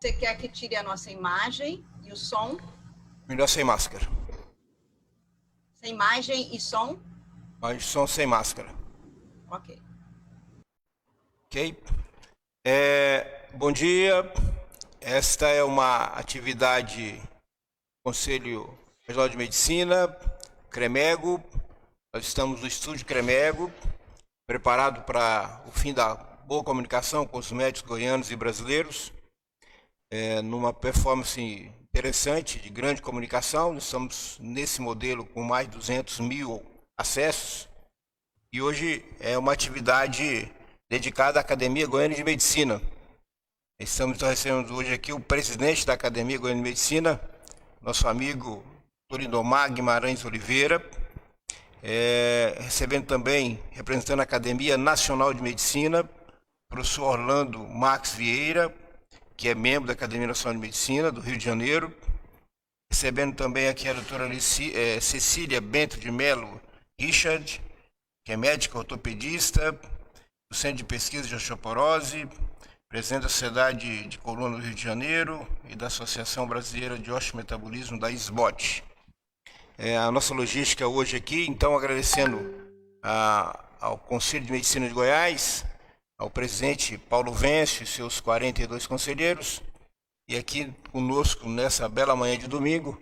Você quer que tire a nossa imagem e o som? Melhor sem máscara. Sem imagem e som? Mas som sem máscara. Ok. Ok? Bom dia. Esta é uma atividade do Conselho Regional de Medicina, CREMEGO. Nós estamos no estúdio CREMEGO, preparado para o fim da boa comunicação com os médicos goianos e brasileiros, numa performance interessante de grande comunicação. Nós estamos nesse modelo com mais de 200 mil acessos e hoje é uma atividade dedicada à Academia Goiana de Medicina. Estamos recebendo hoje aqui o presidente da Academia Goiana de Medicina, nosso amigo Lindomar Guimarães Oliveira, recebendo também, representando a Academia Nacional de Medicina, o professor Orlando Marques Vieira, que é membro da Academia Nacional de Medicina do Rio de Janeiro, recebendo também aqui a doutora Cecília Bento de Melo Richard, que é médica ortopedista, do Centro de Pesquisa de Osteoporose, presidente da Sociedade de Coluna do Rio de Janeiro e da Associação Brasileira de Osteometabolismo, da SBOT. A nossa logística hoje aqui, então, agradecendo ao Conselho de Medicina de Goiás, ao presidente Paulo Vencio e seus 42 conselheiros, e aqui conosco, nessa bela manhã de domingo,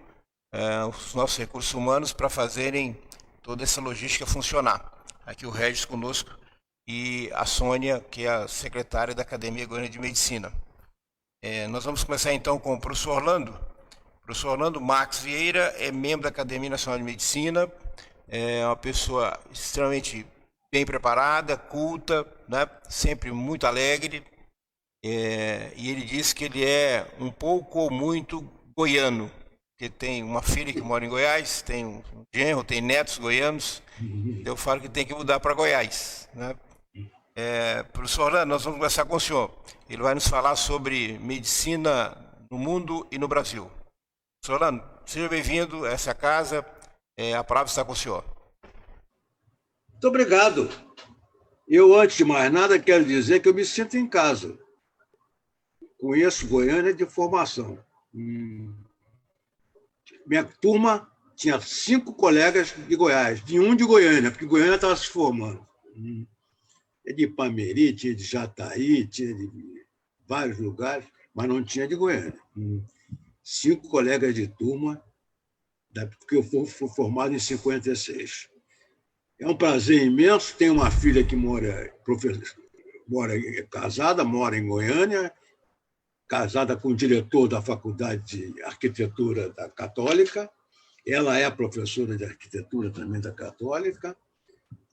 os nossos recursos humanos para fazerem toda essa logística funcionar. Aqui o Regis conosco e a Sônia, que é a secretária da Academia Goiana de Medicina. Nós vamos começar então com o professor Orlando. O professor Orlando Marques Vieira é membro da Academia Nacional de Medicina, é uma pessoa extremamente bem preparada, culta, né? Sempre muito alegre, e ele disse que ele é um pouco ou muito goiano, que tem uma filha que mora em Goiás, tem um genro, tem netos goianos, então eu falo que tem que mudar para Goiás, né? Professor Orlando, nós vamos conversar com o senhor. Ele vai nos falar sobre medicina no mundo e no Brasil. Professor Orlando, seja bem-vindo a essa casa, a palavra está com o senhor. Muito obrigado. Eu, antes de mais nada, quero dizer que eu me sinto em casa. Conheço Goiânia de formação. Minha turma tinha 5 colegas de Goiás, de um de Goiânia, porque Goiânia estava se formando. É de Ipameri, tinha de Jataí, tinha de vários lugares, mas não tinha de Goiânia. 5 colegas de turma, porque eu fui formado em 56. É um prazer imenso. Tenho uma filha que casada, mora em Goiânia, casada com o diretor da Faculdade de Arquitetura da Católica. Ela é professora de arquitetura também da Católica.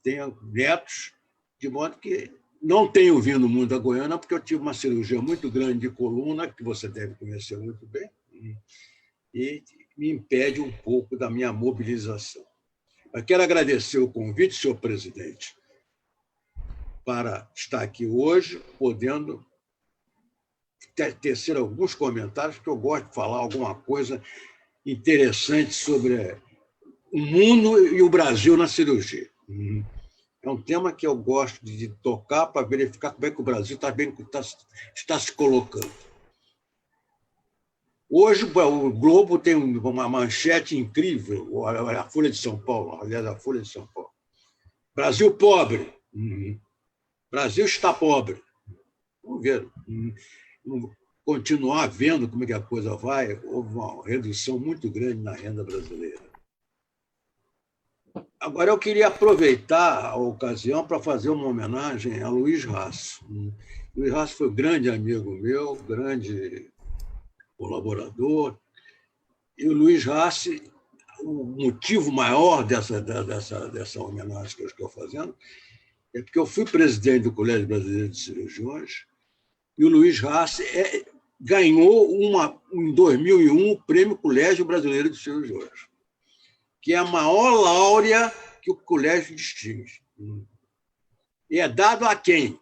Tenho netos, de modo que não tenho vindo no mundo da Goiânia, porque eu tive uma cirurgia muito grande de coluna, que você deve conhecer muito bem, e me impede um pouco da minha mobilização. Eu quero agradecer o convite, senhor presidente, para estar aqui hoje, podendo tecer alguns comentários, porque eu gosto de falar alguma coisa interessante sobre o mundo e o Brasil na cirurgia. É um tema que eu gosto de tocar para verificar como é que o Brasil está se colocando. Hoje, o Globo tem uma manchete incrível, a Folha de São Paulo, aliás, a Folha de São Paulo. Brasil pobre. Brasil está pobre. Vamos ver. Continuar vendo como é que a coisa vai, houve uma redução muito grande na renda brasileira. Agora, eu queria aproveitar a ocasião para fazer uma homenagem a Luiz Rasso. Luiz Rasso foi um grande amigo meu, grande colaborador. E o Luiz Rasso, o motivo maior dessa homenagem que eu estou fazendo é porque eu fui presidente do Colégio Brasileiro de Cirurgiões e o Luiz Rasso ganhou em 2001 o Prêmio Colégio Brasileiro de Cirurgiões, que é a maior láurea que o colégio distingue. E é dado a quem?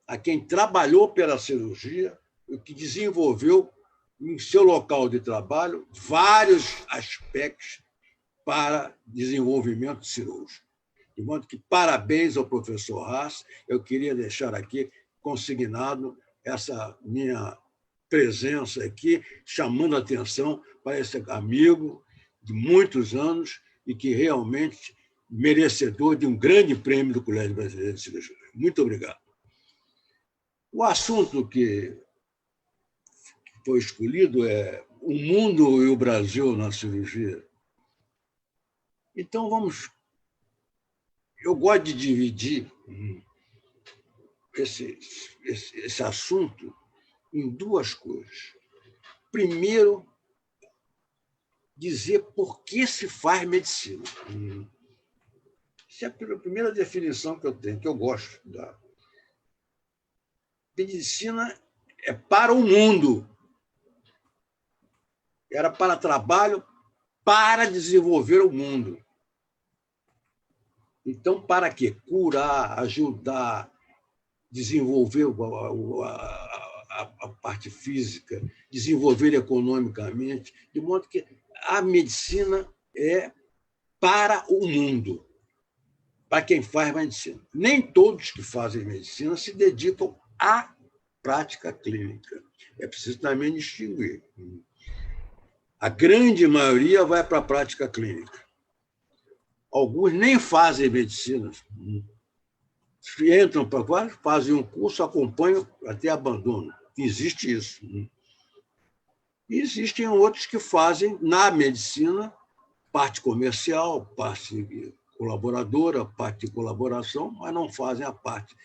A quem trabalhou pela cirurgia e que desenvolveu em seu local de trabalho vários aspectos para desenvolvimento cirúrgico. De modo que, parabéns ao professor Rasso. Eu queria deixar aqui consignado essa minha presença aqui, chamando a atenção para esse amigo de muitos anos e que realmente merecedor de um grande prêmio do Colégio Brasileiro de Cirurgia. Muito obrigado. O assunto que foi escolhido é o mundo e o Brasil na cirurgia. Então, eu gosto de dividir esse assunto em duas coisas. Primeiro, dizer por que se faz medicina. Essa é a primeira definição que eu tenho, que eu gosto de dar. Medicina é para o mundo. Era para trabalho, para desenvolver o mundo. Então, para quê? Curar, ajudar, desenvolver a parte física, desenvolver economicamente, de modo que a medicina é para o mundo, para quem faz medicina. Nem todos que fazem medicina se dedicam à prática clínica. É preciso também distinguir. A grande maioria vai para a prática clínica. Alguns nem fazem medicina. Entram para vários, fazem um curso, acompanham, até abandonam. Existe isso. E existem outros que fazem, na medicina, parte comercial, parte colaboradora, parte de colaboração, mas não fazem a parte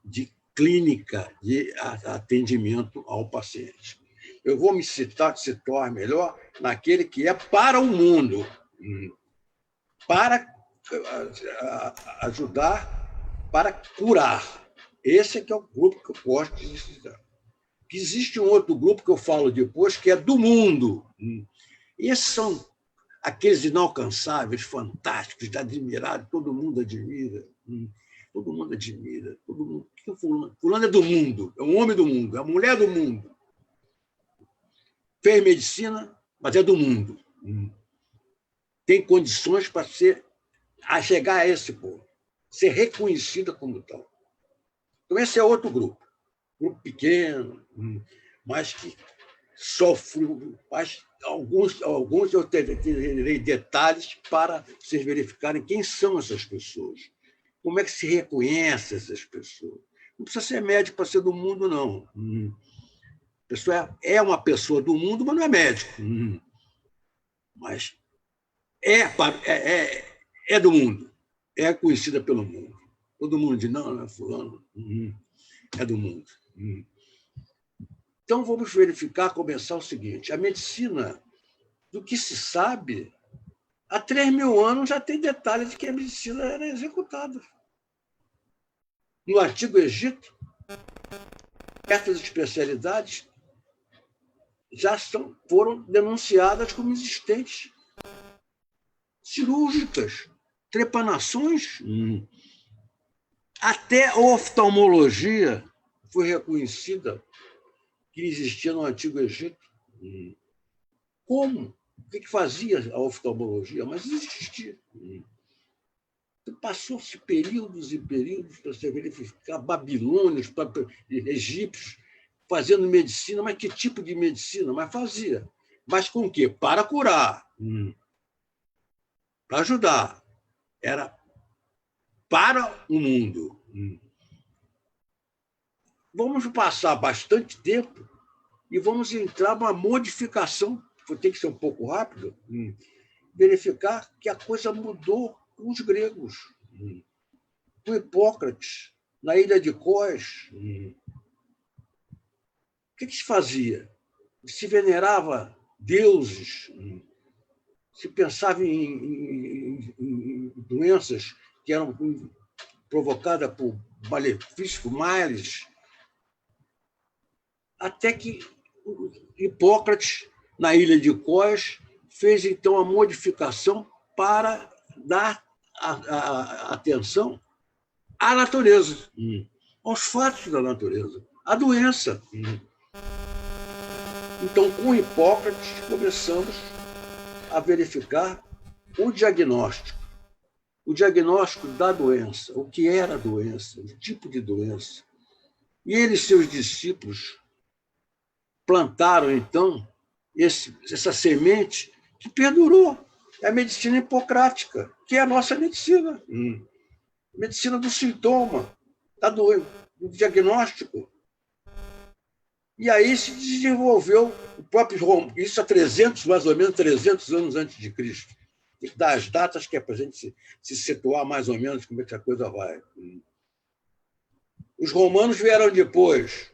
de clínica, de atendimento ao paciente. Eu vou me situar melhor naquele que é para o mundo, para ajudar, para curar. Esse é que é o grupo que eu gosto de citar. Existe um outro grupo que eu falo depois, que é do mundo. Esses são aqueles inalcançáveis, fantásticos, admirados, todo mundo admira. Todo mundo admira. Todo mundo. Fulano é do mundo, é um homem do mundo, é uma mulher do mundo. Fez medicina, mas é do mundo. Tem condições para chegar a esse ponto, ser reconhecida como tal. Então, esse é outro grupo pequeno, mas que sofre. Mas alguns eu terei detalhes para vocês verificarem quem são essas pessoas, como é que se reconhece essas pessoas. Não precisa ser médico para ser do mundo, não. A pessoa é uma pessoa do mundo, mas não é médico. Mas é do mundo, é conhecida pelo mundo. Todo mundo diz, não é fulano, é do mundo. Então, vamos verificar, começar o seguinte. A medicina, do que se sabe, há 3.000 anos já tem detalhes de que a medicina era executada. No Antigo Egito, certas especialidades já foram denunciadas como existentes. Cirúrgicas, trepanações, até a oftalmologia foi reconhecida que existia no Antigo Egito. Como? O que fazia a oftalmologia? Mas existia. Então, passou-se períodos e períodos para se verificar babilônios, egípcios, fazendo medicina, mas que tipo de medicina? Mas fazia. Mas com o quê? Para curar. Para ajudar. Era para o mundo. Vamos passar bastante tempo e vamos entrar numa modificação, tem que ser um pouco rápido, verificar que a coisa mudou com os gregos, com Hipócrates, na ilha de Cós. O que se fazia? Se venerava deuses, se pensava em doenças que eram provocadas por malefícios, por males, até que Hipócrates, na ilha de Cós, fez, então, a modificação para dar atenção à natureza, aos fatos da natureza, à doença. Então, com Hipócrates, começamos a verificar o diagnóstico da doença, o que era a doença, o tipo de doença. E ele e seus discípulos plantaram, então, essa semente que perdurou. É a medicina hipocrática, que é a nossa medicina. Medicina do sintoma, do diagnóstico. E aí se desenvolveu o próprio Roma, isso há mais ou menos 300 anos antes de Cristo. Tem que dar as datas que é para a gente se situar mais ou menos como é que a coisa vai. Os romanos vieram depois,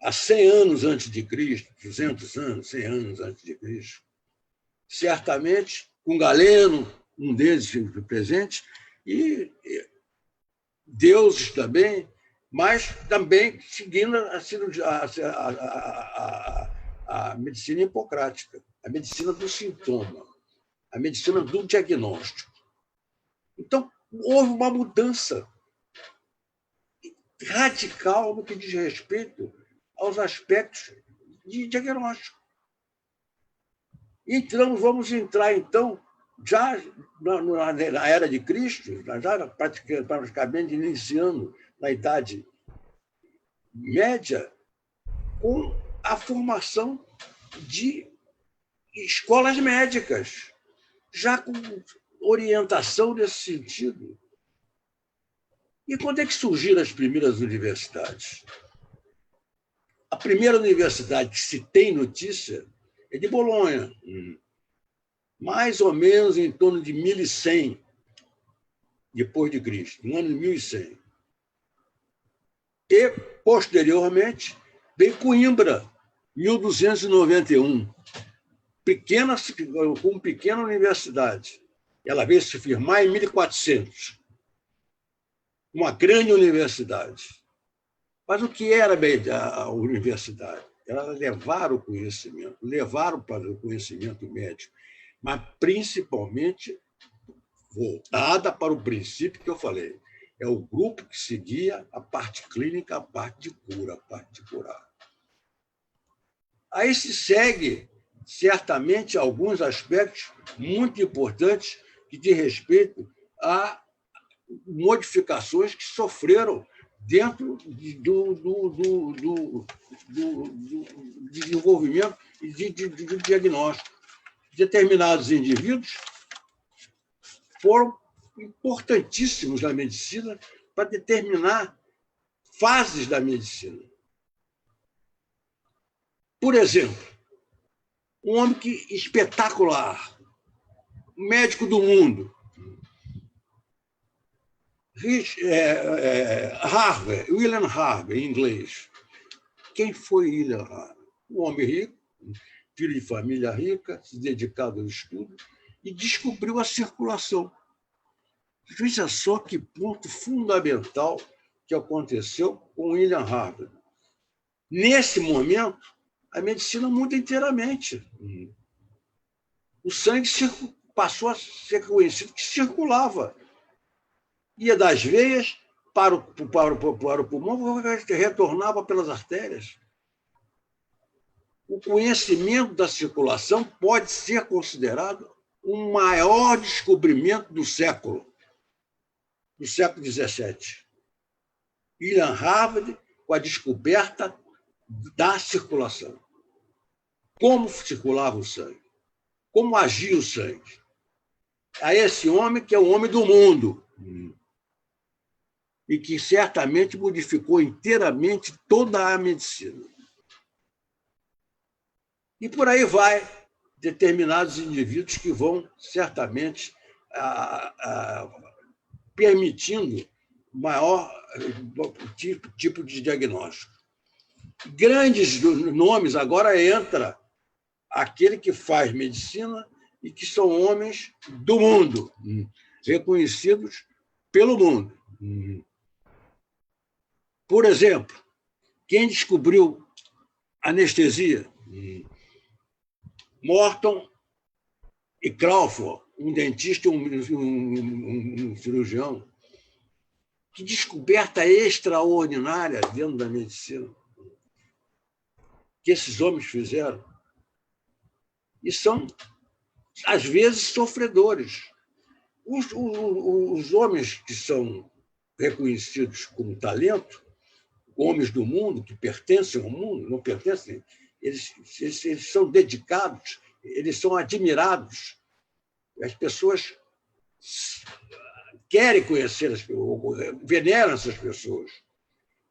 há 100 anos antes de Cristo, 200 anos, 100 anos antes de Cristo, certamente com Galeno, um deles presente, e deuses também, mas também seguindo a medicina hipocrática, a medicina do sintoma, a medicina do diagnóstico. Então, houve uma mudança radical no que diz respeito aos aspectos de diagnóstico. Então, vamos entrar, então, já na era de Cristo, já praticamente iniciando na Idade Média, com a formação de escolas médicas, já com orientação nesse sentido. E quando é que surgiram as primeiras universidades? A primeira universidade que se tem notícia é de Bolonha, mais ou menos em torno de 1100 depois de Cristo, no ano de 1100. E, posteriormente, veio Coimbra, 1291, com pequena universidade. Ela veio se firmar em 1400, uma grande universidade. Mas o que era a universidade? Ela levar o conhecimento, levaram para o conhecimento médico, mas principalmente voltada para o princípio que eu falei. É o grupo que seguia a parte clínica, a parte de cura, a parte de curar. Aí se segue, certamente, alguns aspectos muito importantes que dizem respeito a modificações que sofreram dentro do desenvolvimento e do diagnóstico. Determinados indivíduos foram importantíssimos na medicina para determinar fases da medicina. Por exemplo, um homem espetacular, médico do mundo, William Harvey, em inglês. Quem foi William Harvey? Um homem rico, filho de família rica, se dedicado ao estudo, e descobriu a circulação. Veja só que ponto fundamental que aconteceu com William Harvey. Nesse momento, a medicina muda inteiramente. O sangue passou a ser conhecido que circulava. Ia das veias para o pulmão, retornava pelas artérias. O conhecimento da circulação pode ser considerado o maior descobrimento do século XVII. William Harvey, com a descoberta da circulação. Como circulava o sangue, como agia o sangue. A esse homem que é o homem do mundo e que certamente modificou inteiramente toda a medicina. E por aí vai determinados indivíduos que vão certamente permitindo maior tipo de diagnóstico. Grandes nomes, agora entra aquele que faz medicina e que são homens do mundo, reconhecidos pelo mundo. Por exemplo, quem descobriu anestesia? Morton e Crawford, um dentista e um cirurgião. Que descoberta extraordinária dentro da medicina que esses homens fizeram. E são, às vezes, sofredores. Os homens que são reconhecidos como talento, homens do mundo, que pertencem ao mundo, não pertencem, eles são dedicados, eles são admirados. As pessoas querem conhecer, veneram essas pessoas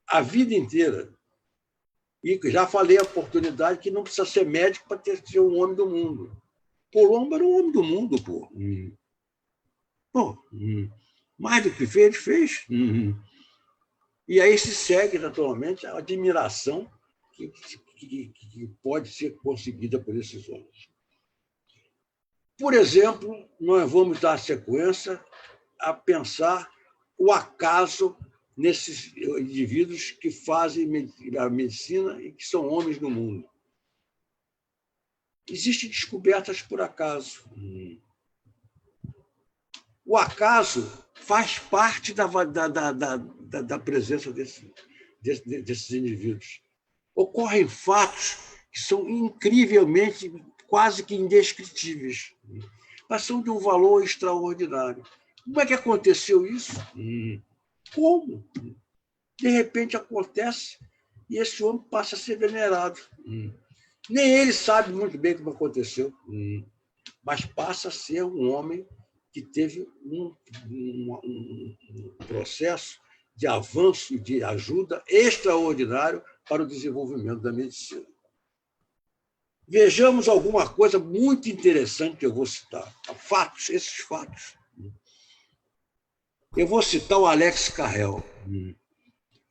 a vida inteira. E já falei a oportunidade que não precisa ser médico para ser um homem do mundo. Colombo era um homem do mundo, pô. Mais do que fez, fez. E aí se segue, naturalmente, a admiração que pode ser conseguida por esses homens. Por exemplo, nós vamos dar sequência a pensar o acaso nesses indivíduos que fazem a medicina e que são homens no mundo. Existem descobertas por acaso. O acaso faz parte da presença desses indivíduos. Ocorrem fatos que são incrivelmente, quase que indescritíveis, mas são de um valor extraordinário. Como é que aconteceu isso? Como? De repente acontece e esse homem passa a ser venerado. Nem ele sabe muito bem como aconteceu, mas passa a ser um homem que teve um processo de avanço e de ajuda extraordinário para o desenvolvimento da medicina. Vejamos alguma coisa muito interessante que eu vou citar. Fatos, esses fatos. Eu vou citar o Alex Carrel.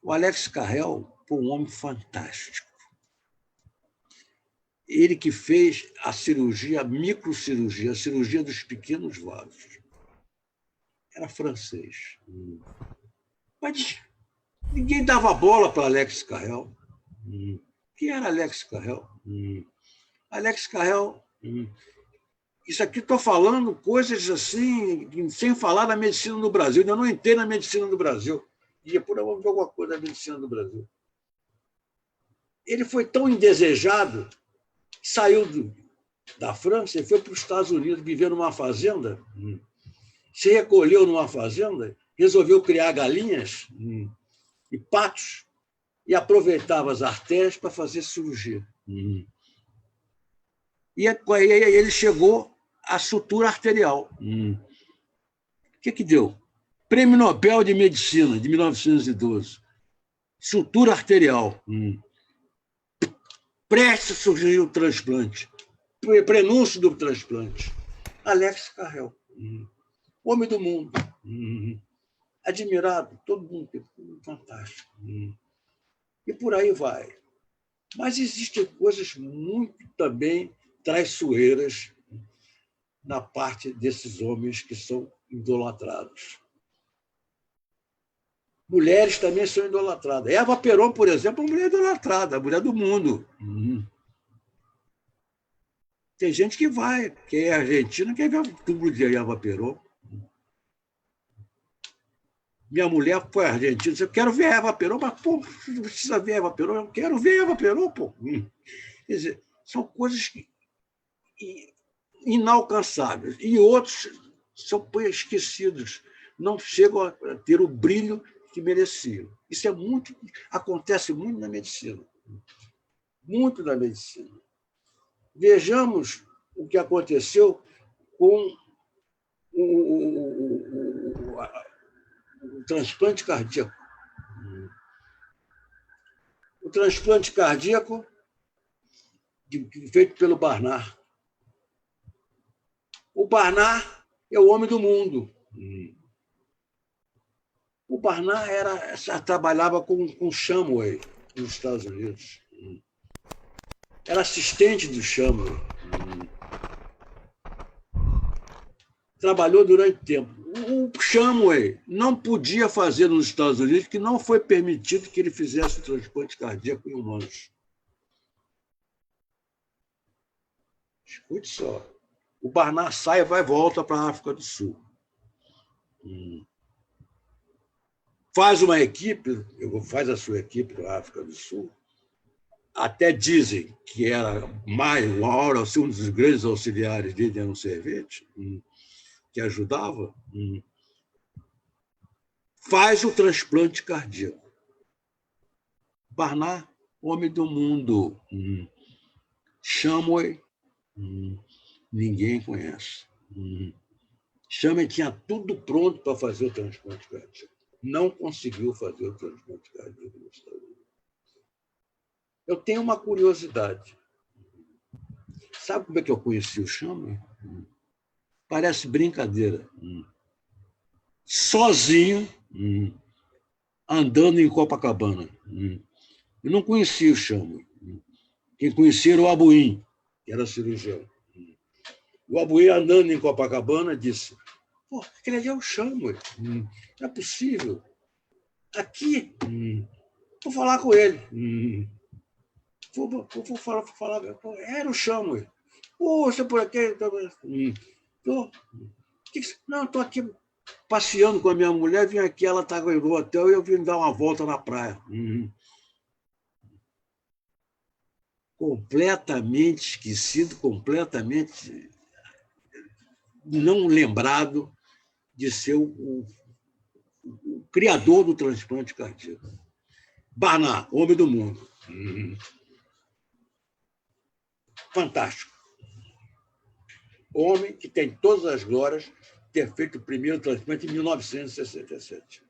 O Alex Carrel foi um homem fantástico. Ele que fez a cirurgia, a microcirurgia, a cirurgia dos pequenos vasos. Era francês. Mas ninguém dava bola para Alex Carrel. Quem era Alex Carrel? Alex Carrel... Isso aqui estou falando coisas assim, sem falar da medicina no Brasil. Eu não entrei na medicina do Brasil. E depois eu vou ver alguma coisa da medicina do Brasil. Ele foi tão indesejado, saiu da França e foi para os Estados Unidos viver numa fazenda, se recolheu numa fazenda, resolveu criar galinhas e patos e aproveitava as artérias para fazer cirurgia. E aí ele chegou à sutura arterial. O que deu? Prêmio Nobel de Medicina, de 1912. Sutura arterial. Prestes a surgir o transplante. Prenúncio do transplante. Alex Carrel. Homem do mundo. Admirado. Todo mundo. Fantástico. E por aí vai. Mas existem coisas muito também traiçoeiras na parte desses homens que são idolatrados. Mulheres também são idolatradas. Eva Peron, por exemplo, é uma mulher idolatrada, a mulher do mundo. Tem gente que vai, que é argentina, quer ver o túmulo de Eva Peron. Minha mulher foi argentina, eu quero ver a Eva Peron, mas, pô, não precisa ver a Eva Peron, eu quero ver a Eva Peron, pô. Quer dizer, são coisas inalcançáveis. E outros são esquecidos, não chegam a ter o brilho que mereciam. Isso acontece muito na medicina. Muito na medicina. Vejamos o que aconteceu com o transplante cardíaco. O transplante cardíaco feito pelo Barnard. O Barnard é o homem do mundo. O Barnard trabalhava com Shumway nos Estados Unidos. Era assistente do Shumway. Trabalhou durante tempo. O Shumway não podia fazer nos Estados Unidos, que não foi permitido que ele fizesse o transplante cardíaco em humanos. Escute só. O Barnard sai e volta para a África do Sul. Faz uma equipe, faz a sua equipe para a África do Sul. Até dizem que era um dos grandes auxiliares dele, era um servente, que ajudava. Faz o transplante cardíaco. Barnard, homem do mundo. Shumway, ninguém conhece. Shumway tinha tudo pronto para fazer o transplante cardíaco. Não conseguiu fazer o transplante cardíaco nos Estados Unidos. Eu tenho uma curiosidade. Sabe como é que eu conheci o Shumway? Parece brincadeira. Sozinho, andando em Copacabana. Eu não conhecia o Shumway. Quem conhecia era o Abuim, que era cirurgião. O Abuim, andando em Copacabana, disse: pô, aquele ali é o Shumway. Não é possível. Aqui, vou falar com ele. Vou falar. Era o Shumway. Poxa, por aqui. Não, estou aqui passeando com a minha mulher, vim aqui, ela estava no hotel e eu vim dar uma volta na praia. Completamente esquecido, completamente não lembrado de ser o criador do transplante cardíaco. Barnard, homem do mundo. Fantástico. Homem que tem todas as glórias de ter feito o primeiro transplante em 1967.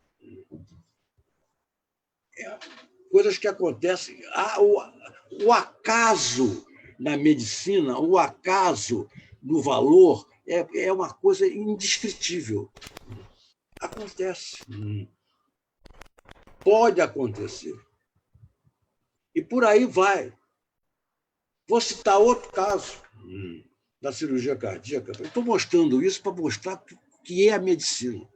Coisas que acontecem. O acaso na medicina, o acaso no valor é uma coisa indescritível. Acontece. Pode acontecer. E por aí vai. Vou citar outro caso da cirurgia cardíaca. Estou mostrando isso para mostrar o que é a medicina.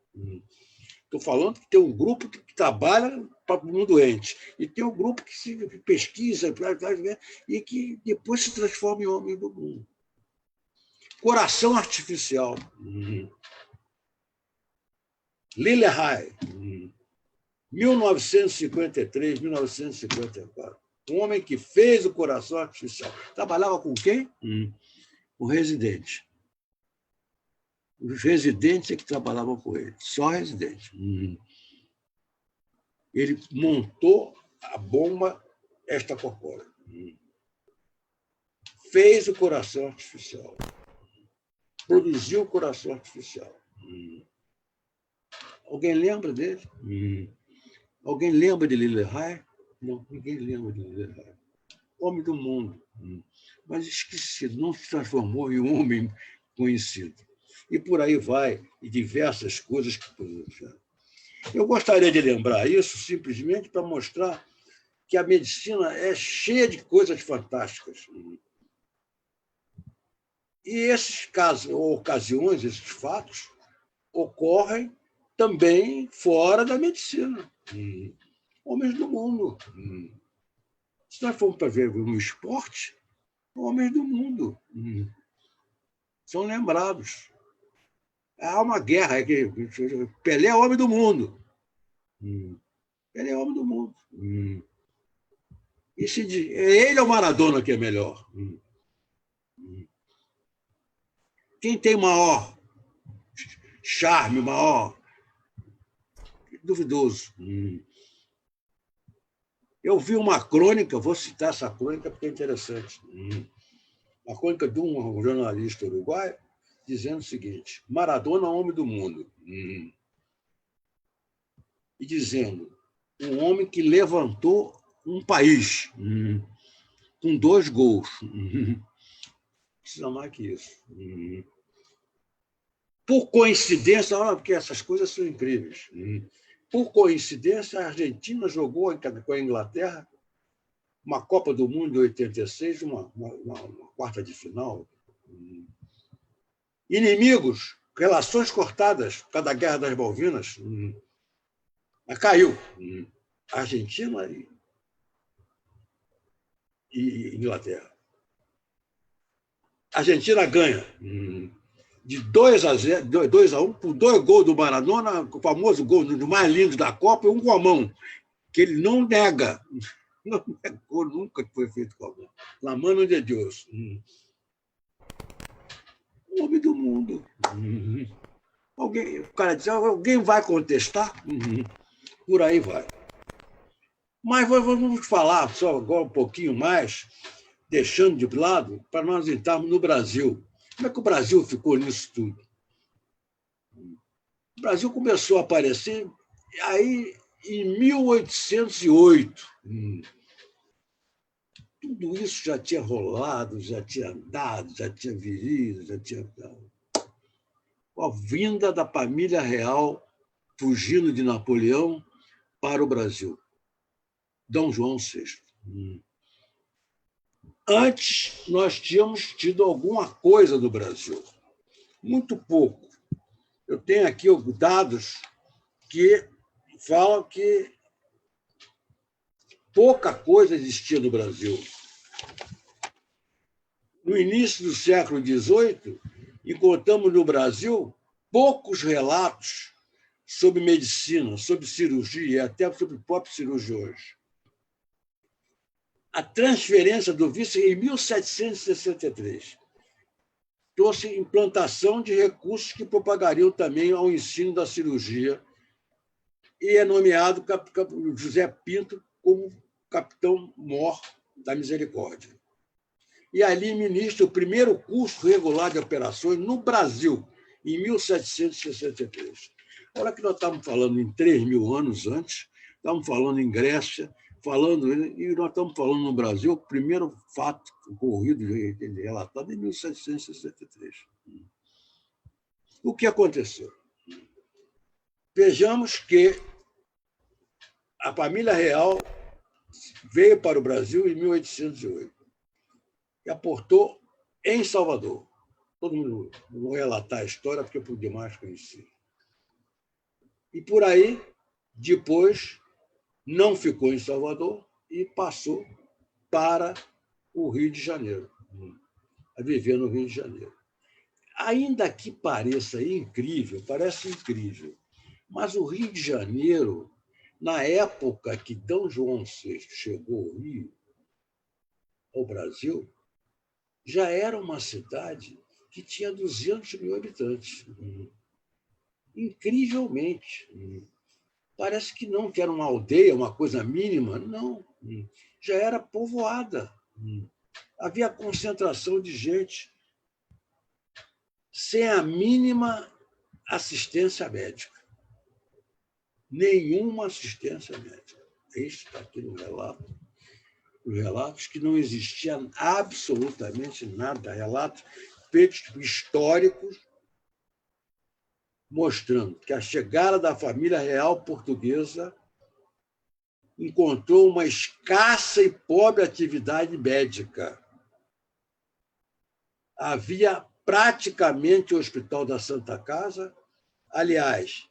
Estou falando que tem um grupo que trabalha para um doente e tem um grupo que se pesquisa e que depois se transforma em homem do mundo. Coração artificial. Lillehei, 1953, 1954. Um homem que fez o coração artificial. Trabalhava com quem? O residente. Os residentes é que trabalhavam com ele, só residente. Ele montou a bomba extracorpórea. Fez o coração artificial. Produziu o coração artificial. Alguém lembra dele? Alguém lembra de Lillehei? Não, ninguém lembra de Lillehei. Homem do mundo. Mas esquecido, não se transformou em um homem conhecido. E por aí vai, e diversas coisas que podemos ver. Eu gostaria de lembrar isso simplesmente para mostrar que a medicina é cheia de coisas fantásticas. E esses casos, ou ocasiões, esses fatos, ocorrem também fora da medicina. Homens do mundo. Se nós formos para ver no esporte, homens do mundo são lembrados. Há uma guerra. Pelé é homem do mundo. Pelé é homem do mundo. E se diz, ele é o Maradona que é melhor. Quem tem maior charme, maior? Duvidoso. Eu vi uma crônica, vou citar essa crônica porque é interessante. Uma crônica de um jornalista uruguaio dizendo o seguinte: Maradona, homem do mundo. E dizendo, um homem que levantou um país com 2 gols. Precisa mais que isso. Por coincidência, olha, porque essas coisas são incríveis. Por coincidência, a Argentina jogou com a Inglaterra uma Copa do Mundo de 86, uma quarta de final. Inimigos, relações cortadas por causa da Guerra das Malvinas. Caiu. Argentina e Inglaterra. A Argentina ganha de 2-1, por 2 gols do Maradona, o famoso gol do mais lindo da Copa, e um com a mão, que ele não nega. Não negou nunca que foi feito com a mão. La mano de Deus. O homem do mundo. O cara diz, alguém vai contestar? Por aí vai. Mas vamos falar só agora um pouquinho mais deixando de lado para nós entrarmos no Brasil. Como é que o Brasil ficou nisso tudo? O Brasil começou a aparecer aí em 1808. Tudo isso já tinha rolado, já tinha andado, já tinha vivido, já tinha... Com a vinda da família real fugindo de Napoleão para o Brasil. Dom João VI. Antes, nós tínhamos tido alguma coisa do Brasil. Muito pouco. Eu tenho aqui dados que falam que pouca coisa existia no Brasil. No início do século XVIII, encontramos no Brasil poucos relatos sobre medicina, sobre cirurgia e até sobre próprios cirurgiões. A transferência do vice em 1763 trouxe implantação de recursos que propagariam também ao ensino da cirurgia e é nomeado José Pinto como capitão-mor da Misericórdia. E ali ministra o primeiro curso regular de operações no Brasil, em 1763. Olha que nós estávamos falando em 3.000 anos antes, estávamos falando em Grécia, e nós estamos falando no Brasil, o primeiro fato ocorrido, relatado em 1763. O que aconteceu? Vejamos que a família real veio para o Brasil em 1808 e aportou em Salvador. Todo mundo, não vou relatar a história, porque é por demais conhecido. E por aí, depois, não ficou em Salvador e passou para o Rio de Janeiro, a viver no Rio de Janeiro. Ainda que pareça incrível, mas o Rio de Janeiro, na época que Dom João VI chegou ao Brasil, já era uma cidade que tinha 200 mil habitantes. Incrivelmente. Parece que não, que era uma aldeia, uma coisa mínima. Não, já era povoada. Havia concentração de gente sem a mínima assistência médica. Nenhuma assistência médica. Isso está aqui no relato. Os relatos que não existia absolutamente nada. Relatos feitos históricos mostrando que a chegada da família real portuguesa encontrou uma escassa e pobre atividade médica. Havia praticamente o Hospital da Santa Casa, aliás,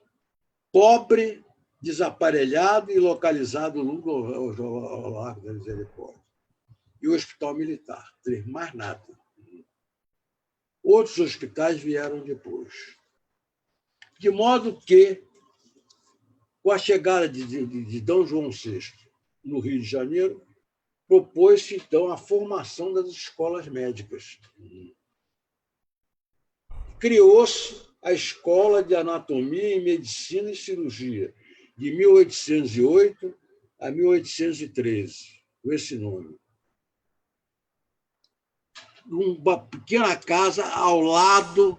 pobre, desaparelhado e localizado ao Largo da Misericórdia. E o Hospital Militar, mais nada. Outros hospitais vieram depois. De modo que, com a chegada de Dom João VI no Rio de Janeiro, propôs-se, então, a formação das escolas médicas. Criou-se a Escola de Anatomia e Medicina e Cirurgia, de 1808 a 1813, com esse nome. Uma pequena casa ao lado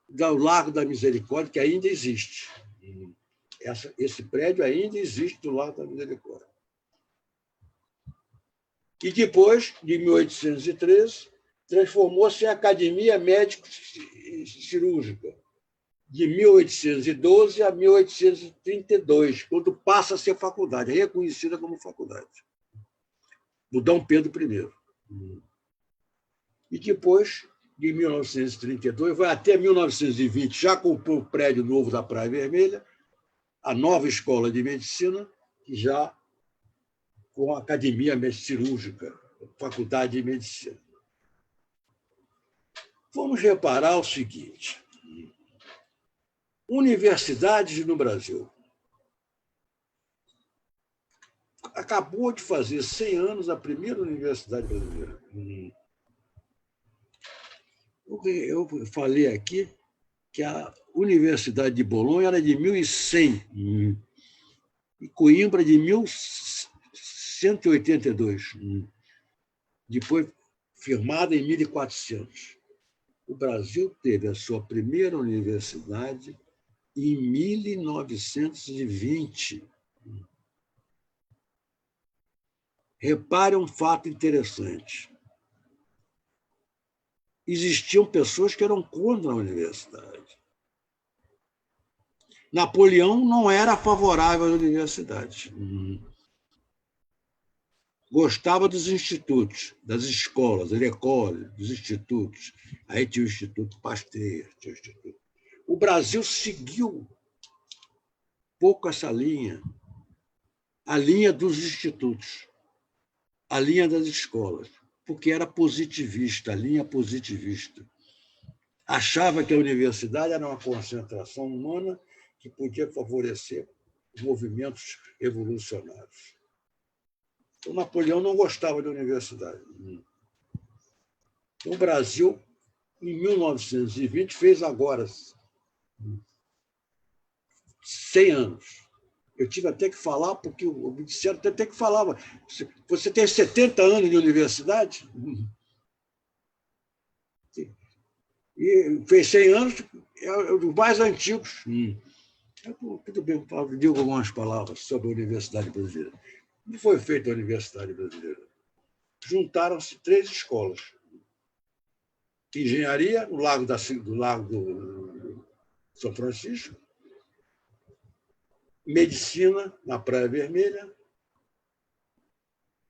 do Largo da Misericórdia, que ainda existe. Esse prédio ainda existe do Largo da Misericórdia. E depois, de 1813, transformou-se em Academia Médico-Cirúrgica, de 1812 a 1832, quando passa a ser faculdade, reconhecida como faculdade, do Dom Pedro I. E depois, de 1932, vai até 1920, já com o prédio novo da Praia Vermelha, a nova escola de medicina, já com a Academia Cirúrgica, Faculdade de Medicina. Vamos reparar o seguinte: universidades no Brasil. Acabou de fazer 100 anos a primeira universidade brasileira. Eu falei aqui que a Universidade de Bolonha era de 1100 e Coimbra de 1182. Depois firmada em 1400. O Brasil teve a sua primeira universidade em 1920. Repare um fato interessante. Existiam pessoas que eram contra a universidade. Napoleão não era favorável à universidade. Gostava dos institutos, das escolas, dos institutos. Aí tinha o Instituto Pasteur. O Brasil seguiu pouco essa linha, a linha dos institutos, a linha das escolas, porque era positivista, a linha positivista. Achava que a universidade era uma concentração humana que podia favorecer movimentos revolucionários. O Napoleão não gostava da universidade. O Brasil, em 1920, fez agora 100 anos. Eu tive até que falar, porque o disseram até que falava. Você tem 70 anos de universidade? E fez 100 anos, é os mais antigos. Tudo bem, eu digo algumas palavras sobre a Universidade Brasileira. Como foi feita a Universidade Brasileira? Juntaram-se 3 escolas. Engenharia, no Lago do São Francisco, Medicina, na Praia Vermelha,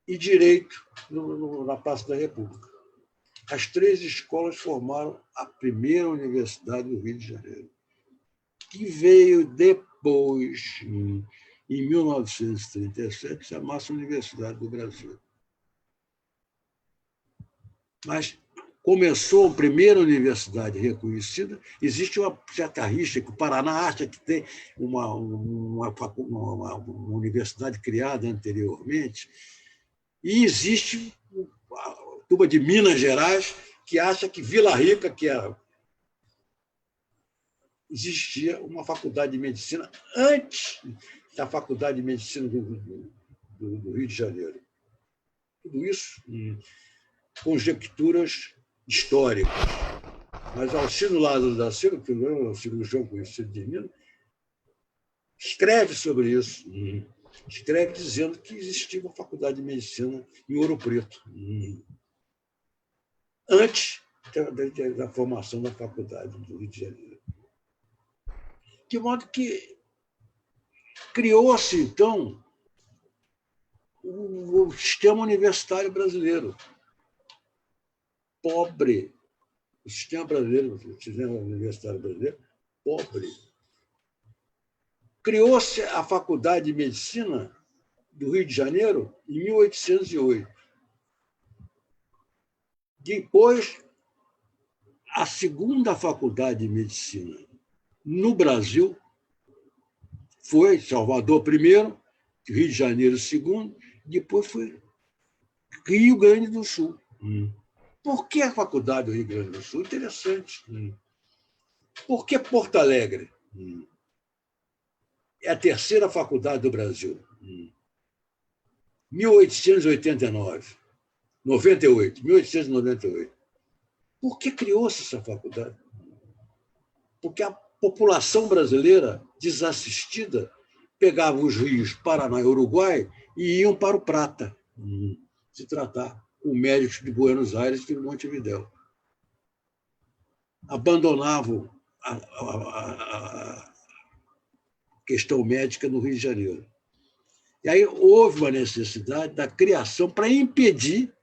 e Direito, na Praça da República. As 3 escolas formaram a primeira universidade do Rio de Janeiro, que veio depois, em 1937, chamar-se Universidade do Brasil. Mas começou a primeira universidade reconhecida. Existe uma certa rixa que o Paraná acha que tem uma universidade criada anteriormente, e existe a turma de Minas Gerais que acha que Vila Rica, que existia uma faculdade de medicina antes da Faculdade de Medicina do Rio de Janeiro. Tudo isso conjecturas históricas. Mas Alcino Lázaro da Silva, que é um cirurgião conhecido de Minas, escreve sobre isso. Escreve dizendo que existia uma faculdade de medicina em Ouro Preto, antes da formação da faculdade do Rio de Janeiro. De modo que criou-se, então, o sistema universitário brasileiro. Pobre. O sistema brasileiro, o sistema universitário brasileiro, pobre. Criou-se a Faculdade de Medicina do Rio de Janeiro em 1808. Depois, a segunda Faculdade de Medicina no Brasil foi Salvador primeiro, Rio de Janeiro segundo, depois foi Rio Grande do Sul. Por que a Faculdade do Rio Grande do Sul? Interessante. Por que Porto Alegre? É a terceira faculdade do Brasil. 1898. Por que criou-se essa faculdade? Porque a população brasileira desassistida pegava os rios Paraná e Uruguai e iam para o Prata se tratar com médicos de Buenos Aires e de Montevidéu. Abandonavam a questão médica no Rio de Janeiro. E aí houve uma necessidade da criação para impedir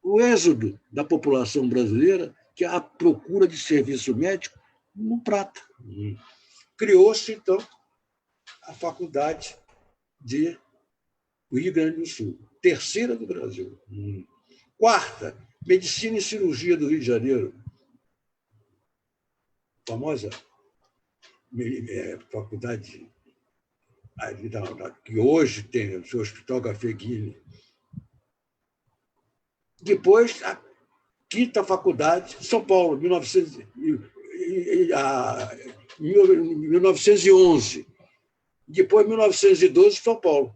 o êxodo da população brasileira, que é a procura de serviço médico no Prata. Criou-se, então, a Faculdade do Rio Grande do Sul, terceira do Brasil. Quarta, Medicina e Cirurgia do Rio de Janeiro, famosa faculdade que hoje tem o seu Hospital Gafeguini. Depois, a quinta faculdade, São Paulo, 1911. Depois, 1912, São Paulo.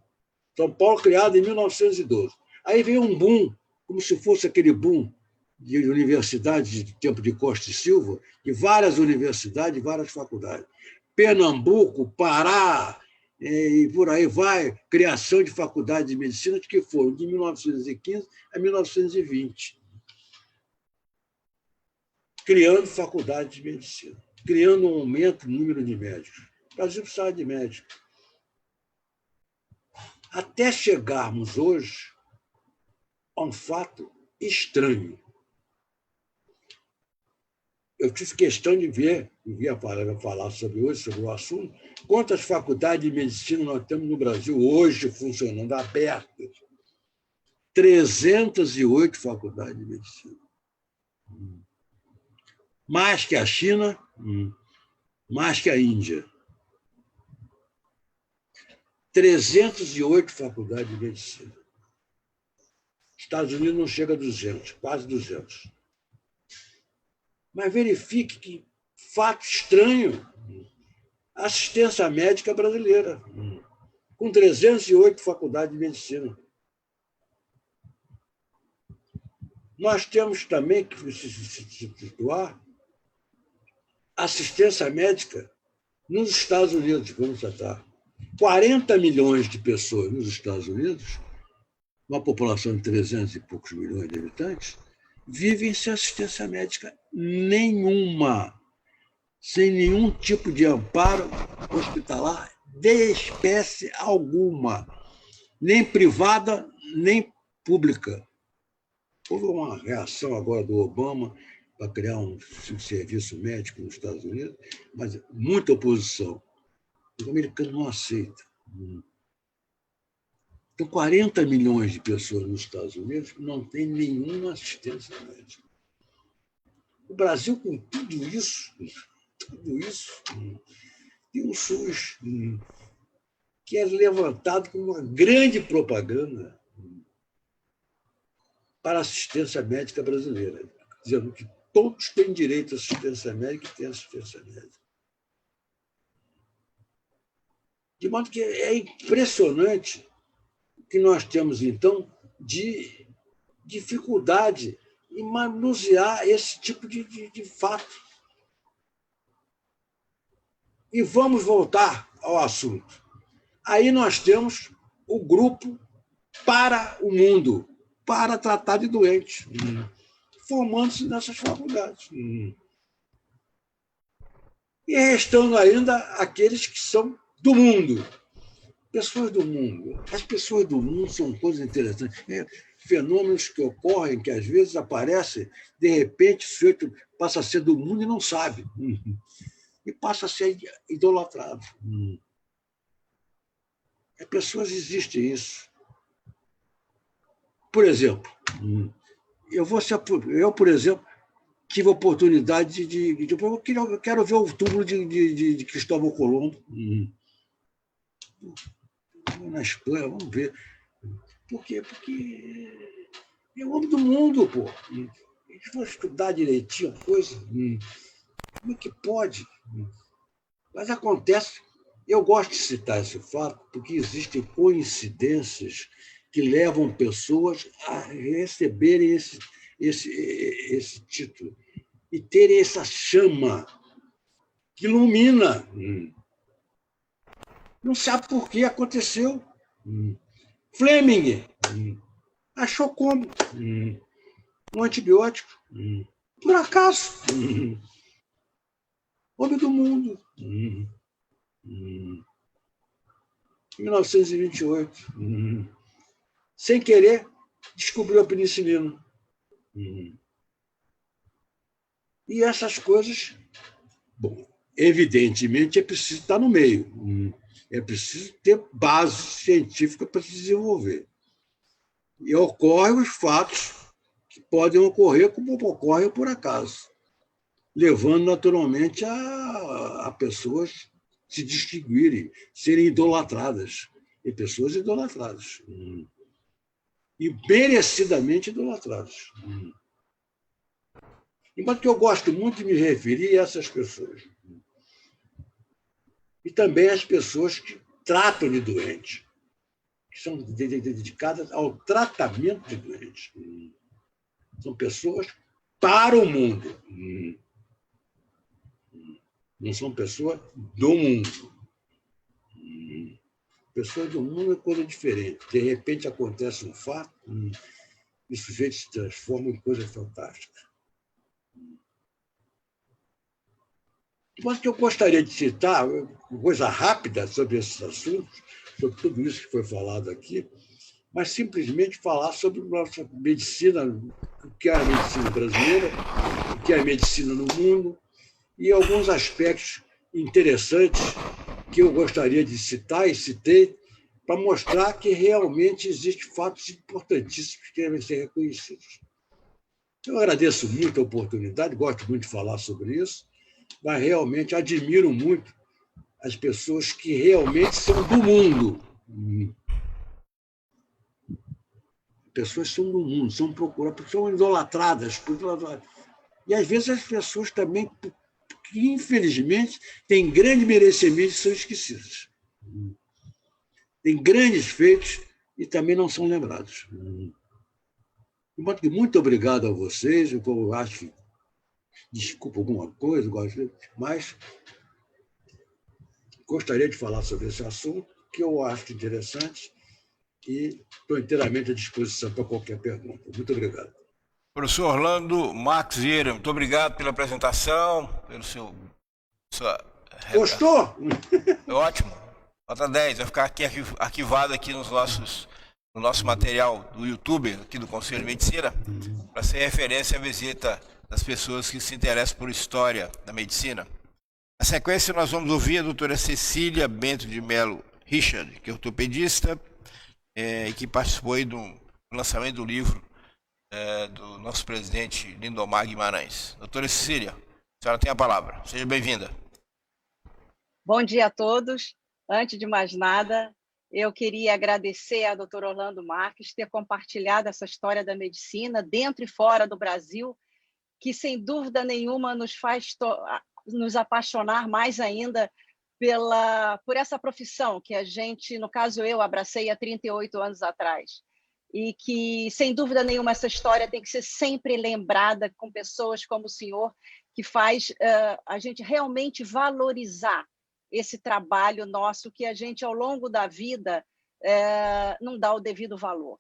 São Paulo, criado em 1912. Aí veio um boom, como se fosse aquele boom de universidades de tempo de Costa e Silva, de várias universidades, várias faculdades. Pernambuco, Pará, e por aí vai, criação de faculdades de medicina que foram de 1915 a 1920, criando faculdades de medicina, criando um aumento no número de médicos. O Brasil precisava de médicos. Até chegarmos hoje a um fato estranho. Eu tive questão de ver, falar sobre hoje, sobre o assunto, quantas faculdades de medicina nós temos no Brasil hoje funcionando, abertas. 308 faculdades de medicina. Mais que a China, mais que a Índia. 308 faculdades de medicina. Estados Unidos não chega a 200, quase 200. Mas verifique que, fato estranho, a assistência médica brasileira, com 308 faculdades de medicina. Nós temos também que se situar assistência médica nos Estados Unidos, vamos tratar. 40 milhões de pessoas nos Estados Unidos, uma população de 300 e poucos milhões de habitantes, vivem sem assistência médica nenhuma, sem nenhum tipo de amparo hospitalar de espécie alguma, nem privada, nem pública. Houve uma reação agora do Obama para criar um serviço médico nos Estados Unidos, mas muita oposição. Os americanos não aceitam. Então, 40 milhões de pessoas nos Estados Unidos não têm nenhuma assistência médica. O Brasil, com tudo isso, tem um SUS que é levantado como uma grande propaganda para a assistência médica brasileira, dizendo que todos têm direito à assistência médica e têm assistência médica. De modo que é impressionante que nós temos, então, de dificuldade em manusear esse tipo de fato. E vamos voltar ao assunto. Aí nós temos o grupo para o mundo, para tratar de doentes, formando-se nessas faculdades. E restando ainda aqueles que são do mundo. Pessoas do mundo. As pessoas do mundo são coisas interessantes. Fenômenos que ocorrem, que às vezes aparecem, de repente o sujeito passa a ser do mundo e não sabe. E passa a ser idolatrado. As pessoas existem isso. Por exemplo, eu, por exemplo, tive a oportunidade eu quero ver o túmulo de Cristóvão Colombo. Na Espanha, vamos ver. Por quê? Porque é o homem do mundo, pô. A gente vai estudar direitinho a coisa. Como é que pode? Mas acontece. Eu gosto de citar esse fato porque existem coincidências que levam pessoas a receberem esse título e terem essa chama que ilumina. Não sabe por que aconteceu. Fleming achou como? Um antibiótico. Por acaso. Homem do mundo. Em 1928. Sem querer, descobriu a penicilina. E essas coisas, bom, evidentemente, é preciso estar no meio. É preciso ter base científica para se desenvolver. E ocorrem os fatos que podem ocorrer como ocorrem por acaso, levando naturalmente a pessoas se distinguirem, serem idolatradas. E pessoas idolatradas. E merecidamente idolatradas. Enquanto que eu gosto muito de me referir a essas pessoas. E também as pessoas que tratam de doentes, que são dedicadas ao tratamento de doentes. São pessoas para o mundo. Não são pessoas do mundo. Pessoas do mundo é coisa diferente. De repente acontece um fato e o sujeito se transforma em coisa fantástica. Mas que eu gostaria de citar, coisa rápida sobre esses assuntos, sobre tudo isso que foi falado aqui, mas simplesmente falar sobre a nossa medicina, o que é a medicina brasileira, o que é a medicina no mundo, e alguns aspectos interessantes que eu gostaria de citar e citei para mostrar que realmente existem fatos importantíssimos que devem ser reconhecidos. Eu agradeço muito a oportunidade, gosto muito de falar sobre isso, mas realmente admiro muito as pessoas que realmente são do mundo. Pessoas são do mundo, são procuradas, são idolatradas. E, às vezes, as pessoas também, que, infelizmente, têm grande merecimento e são esquecidas. Têm grandes feitos e também não são lembrados. Muito obrigado a vocês. Eu acho que, desculpa alguma coisa, mas gostaria de falar sobre esse assunto, que eu acho interessante, e estou inteiramente à disposição para qualquer pergunta. Muito obrigado. Professor Orlando Marques Vieira, muito obrigado pela apresentação, pelo Gostou? Ótimo. Nota 10, vai ficar aqui arquivado aqui no nosso material do YouTube, aqui do Conselho de Medicina, para ser referência à visita das pessoas que se interessam por história da medicina. Na sequência, nós vamos ouvir a doutora Cecília Bento de Mello Richard, que é ortopedista, e que participou aí do lançamento do livro do nosso presidente Lindomar Guimarães. Doutora Cecília, a senhora tem a palavra. Seja bem-vinda. Bom dia a todos. Antes de mais nada, eu queria agradecer ao Dr. Orlando Marques ter compartilhado essa história da medicina dentro e fora do Brasil, que, sem dúvida nenhuma, nos faz nos apaixonar mais ainda por essa profissão que a gente, no caso eu, abracei há 38 anos atrás. E que, sem dúvida nenhuma, essa história tem que ser sempre lembrada com pessoas como o senhor, que faz a gente realmente valorizar esse trabalho nosso que a gente, ao longo da vida, não dá o devido valor.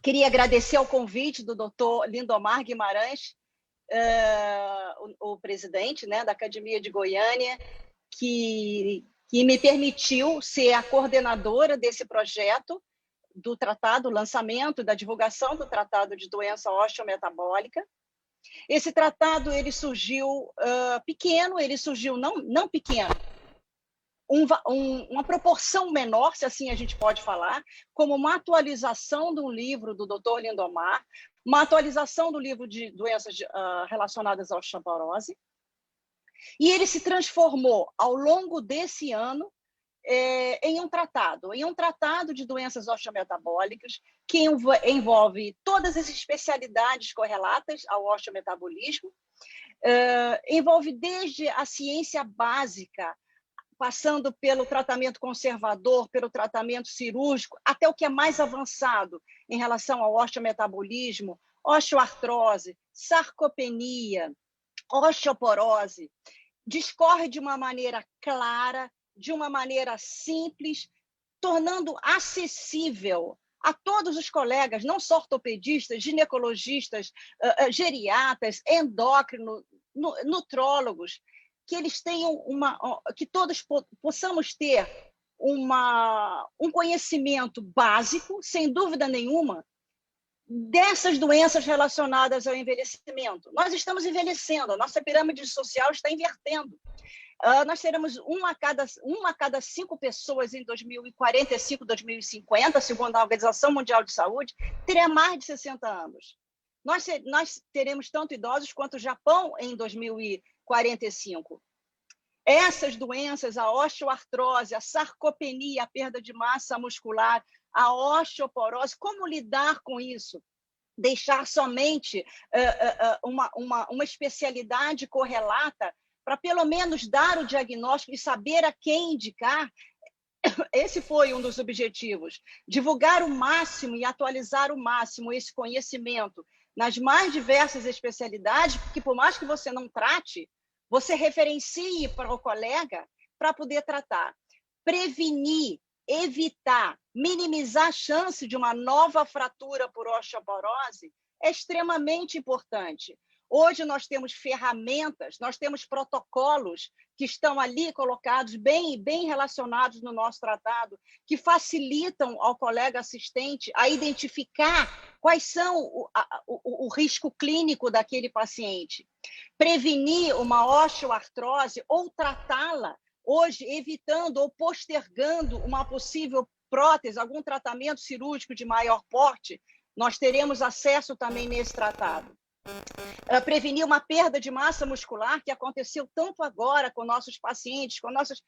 Queria agradecer ao convite do doutor Lindomar Guimarães, o presidente, né, da Academia de Goiânia, que me permitiu ser a coordenadora desse projeto do tratado, o lançamento da divulgação do Tratado de Doença Osteometabólica. Esse tratado ele surgiu pequeno, ele surgiu não pequeno, uma proporção menor, se assim a gente pode falar, como uma atualização de um livro do Dr. Lindomar, uma atualização do livro de doenças relacionadas à osteoporose, e ele se transformou, ao longo desse ano, em um tratado de doenças osteometabólicas que envolve todas as especialidades correlatas ao osteometabolismo, envolve desde a ciência básica, passando pelo tratamento conservador, pelo tratamento cirúrgico, até o que é mais avançado em relação ao osteometabolismo, osteoartrose, sarcopenia, osteoporose, discorre de uma maneira clara, de uma maneira simples, tornando acessível a todos os colegas, não só ortopedistas, ginecologistas, geriatras, endócrinos, nutrólogos, que eles tenham que todos possamos ter um conhecimento básico, sem dúvida nenhuma, dessas doenças relacionadas ao envelhecimento. Nós estamos envelhecendo, a nossa pirâmide social está invertendo. Nós teremos uma a cada 5 pessoas em 2045, 2050, segundo a Organização Mundial de Saúde, terá mais de 60 anos. Nós teremos tanto idosos quanto o Japão em 2045. Essas doenças, a osteoartrose, a sarcopenia, a perda de massa muscular, a osteoporose, como lidar com isso? Deixar somente uma especialidade correlata para, pelo menos, dar o diagnóstico e saber a quem indicar? Esse foi um dos objetivos. Divulgar o máximo e atualizar o máximo esse conhecimento nas mais diversas especialidades, porque por mais que você não trate, você referencie para o colega para poder tratar. Prevenir, evitar, minimizar a chance de uma nova fratura por osteoporose é extremamente importante. Hoje nós temos ferramentas, nós temos protocolos que estão ali colocados, bem relacionados no nosso tratado, que facilitam ao colega assistente a identificar quais são o risco clínico daquele paciente. Prevenir uma osteoartrose ou tratá-la, hoje, evitando ou postergando uma possível prótese, algum tratamento cirúrgico de maior porte, nós teremos acesso também nesse tratado. Prevenir uma perda de massa muscular, que aconteceu tanto agora com nossos pacientes, com nossos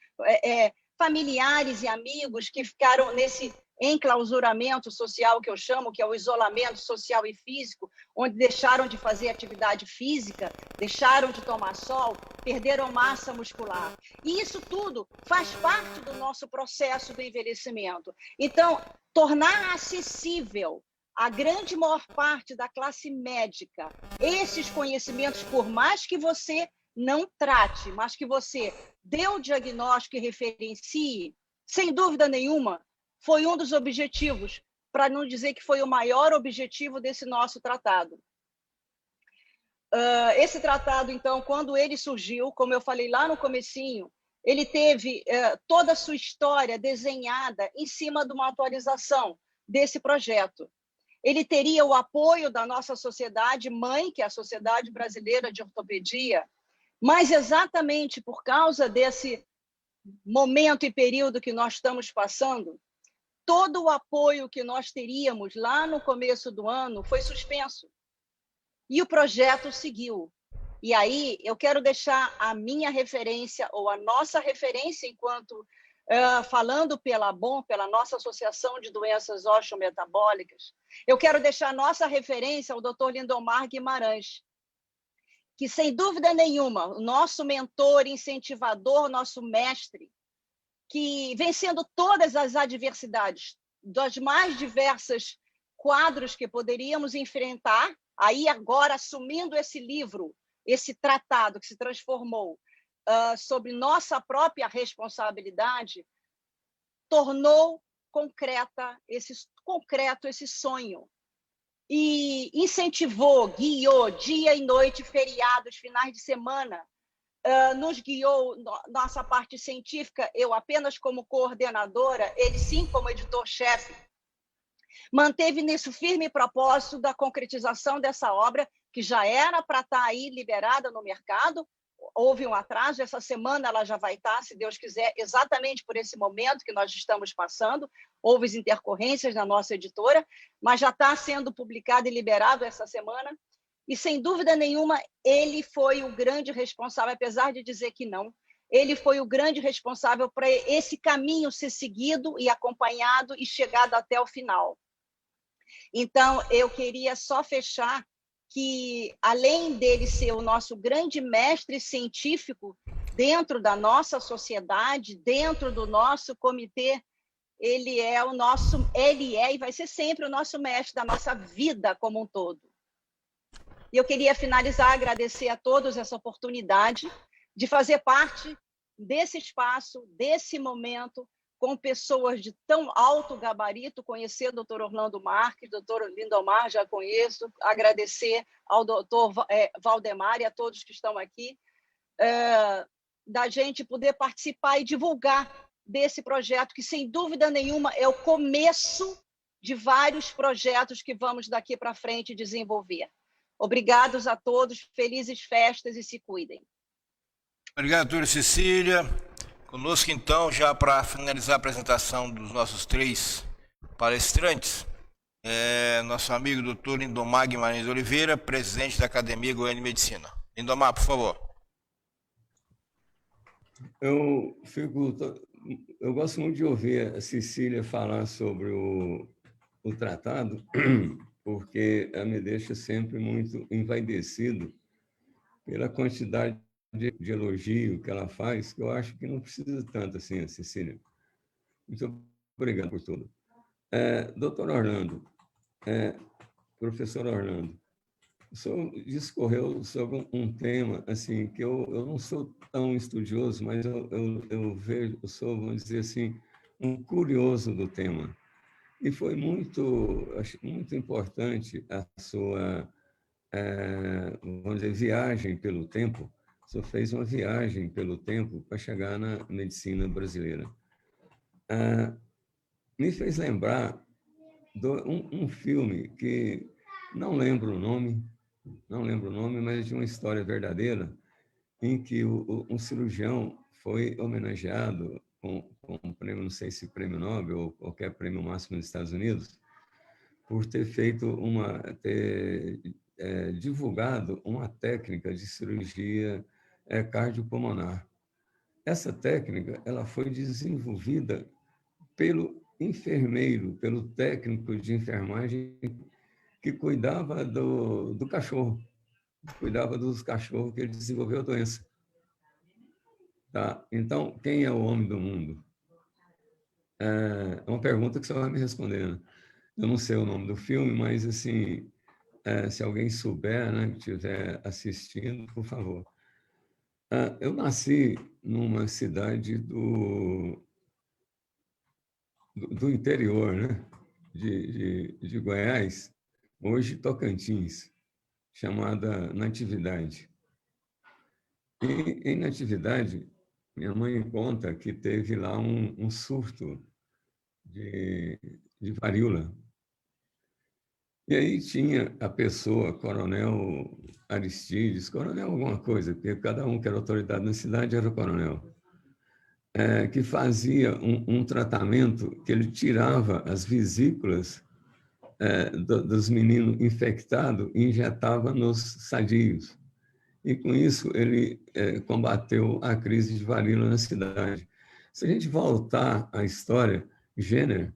familiares e amigos que ficaram nesse enclausuramento social, que eu chamo, que é o isolamento social e físico, onde deixaram de fazer atividade física, deixaram de tomar sol, perderam massa muscular. E isso tudo faz parte do nosso processo do envelhecimento. Então, tornar acessível a grande maior parte da classe médica esses conhecimentos, por mais que você não trate, mas que você dê o diagnóstico e referencie, sem dúvida nenhuma, foi um dos objetivos, para não dizer que foi o maior objetivo desse nosso tratado. Esse tratado, então, quando ele surgiu, como eu falei lá no comecinho, ele teve toda a sua história desenhada em cima de uma atualização desse projeto. Ele teria o apoio da nossa sociedade mãe, que é a Sociedade Brasileira de Ortopedia, mas exatamente por causa desse momento e período que nós estamos passando, todo o apoio que nós teríamos lá no começo do ano foi suspenso. E o projeto seguiu. E aí eu quero deixar a minha referência, ou a nossa referência, enquanto falando pela ABOM, pela nossa Associação de Doenças Osteometabólicas, eu quero deixar a nossa referência ao Dr. Lindomar Guimarães, que, sem dúvida nenhuma, o nosso mentor, incentivador, nosso mestre, que vencendo todas as adversidades, das mais diversas quadros que poderíamos enfrentar, aí agora assumindo esse livro, esse tratado que se transformou sobre nossa própria responsabilidade, tornou concreto esse sonho e incentivou, guiou dia e noite, feriados, finais de semana, nos guiou nossa parte científica, eu apenas como coordenadora, ele sim como editor-chefe, manteve nisso firme propósito da concretização dessa obra, que já era para estar aí liberada no mercado. Houve um atraso, essa semana ela já vai estar, se Deus quiser, exatamente por esse momento que nós estamos passando. Houve intercorrências na nossa editora, mas já está sendo publicado e liberado essa semana. E, sem dúvida nenhuma, ele foi o grande responsável, apesar de dizer que não, ele foi o grande responsável para esse caminho ser seguido e acompanhado e chegado até o final. Então, eu queria só fechar que, além dele ser o nosso grande mestre científico dentro da nossa sociedade, dentro do nosso comitê, ele é e vai ser sempre o nosso mestre da nossa vida como um todo. E eu queria finalizar, agradecer a todos essa oportunidade de fazer parte desse espaço, desse momento, com pessoas de tão alto gabarito, conhecer o doutor Orlando Marques, doutor Lindomar, já conheço, agradecer ao doutor Valdemar e a todos que estão aqui, da gente poder participar e divulgar desse projeto, que, sem dúvida nenhuma, é o começo de vários projetos que vamos daqui para frente desenvolver. Obrigados a todos, felizes festas e se cuidem. Obrigado, doutora Cecília. Conosco, então, já para finalizar a apresentação dos nossos 3 palestrantes, nosso amigo doutor Lindomar Guimarães Oliveira, presidente da Academia Goiânia de Medicina. Lindomar, por favor. Eu gosto muito de ouvir a Cecília falar sobre o tratado, porque ela me deixa sempre muito envaidecido pela quantidade de elogio que ela faz, que eu acho que não precisa tanto assim, Cecília. Muito obrigado por tudo. Doutor Orlando, professor Orlando, o senhor discorreu sobre um tema assim que eu não sou tão estudioso, mas eu vejo, eu sou, vamos dizer assim, um curioso do tema. E foi acho muito importante a sua, vamos dizer, viagem pelo tempo. O senhor fez uma viagem pelo tempo para chegar na medicina brasileira. Me fez lembrar de um filme que não lembro o nome, mas de uma história verdadeira, em que um cirurgião foi homenageado com um prêmio, não sei se prêmio Nobel ou qualquer prêmio máximo nos Estados Unidos, por ter divulgado uma técnica de cirurgia cardiopulmonar. Essa técnica ela foi desenvolvida pelo enfermeiro, pelo técnico de enfermagem que cuidava do cachorro, cuidava dos cachorros que ele desenvolveu a doença. Tá? Então, quem é o homem do mundo? É uma pergunta que você vai me responder, né? Eu não sei o nome do filme, mas, assim, se alguém souber, né, que estiver assistindo, por favor. Eu nasci numa cidade do interior, né, de Goiás, hoje Tocantins, chamada Natividade. E, em Natividade, minha mãe conta que teve lá um surto de varíola. E aí tinha a pessoa, Coronel Aristides, Coronel alguma coisa, porque cada um que era autoridade na cidade era coronel, que fazia um tratamento que ele tirava as vesículas dos meninos infectados e injetava nos sadios. E, com isso, ele combateu a crise de varíola na cidade. Se a gente voltar à história, Jenner,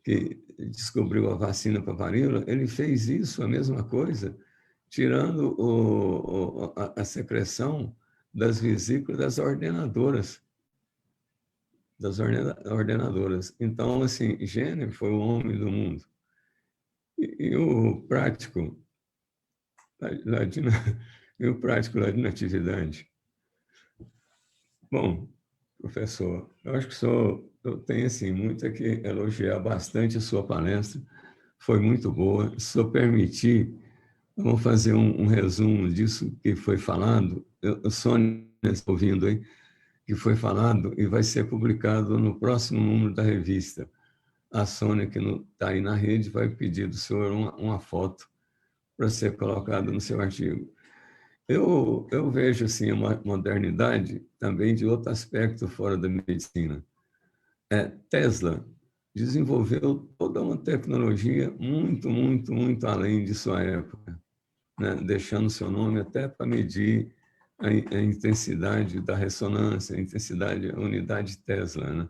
que descobriu a vacina para a varíola, ele fez isso, a mesma coisa, tirando a secreção das vesículas das ordenadoras. Então, assim, Jenner foi o homem do mundo. E o prático lá de Natividade. Bom, professor, eu acho que o senhor tem assim, muito a que elogiar bastante a sua palestra. Foi muito boa. Se eu permitir, vamos fazer um resumo disso que foi falado. Sônia está ouvindo aí, que foi falado e vai ser publicado no próximo número da revista. A Sônia, que está aí na rede, vai pedir do senhor uma foto para ser colocada no seu artigo. Eu vejo assim, uma modernidade também de outro aspecto fora da medicina. Tesla desenvolveu toda uma tecnologia muito, muito, muito além de sua época, né? Deixando seu nome até para medir a intensidade da ressonância, a unidade Tesla, né?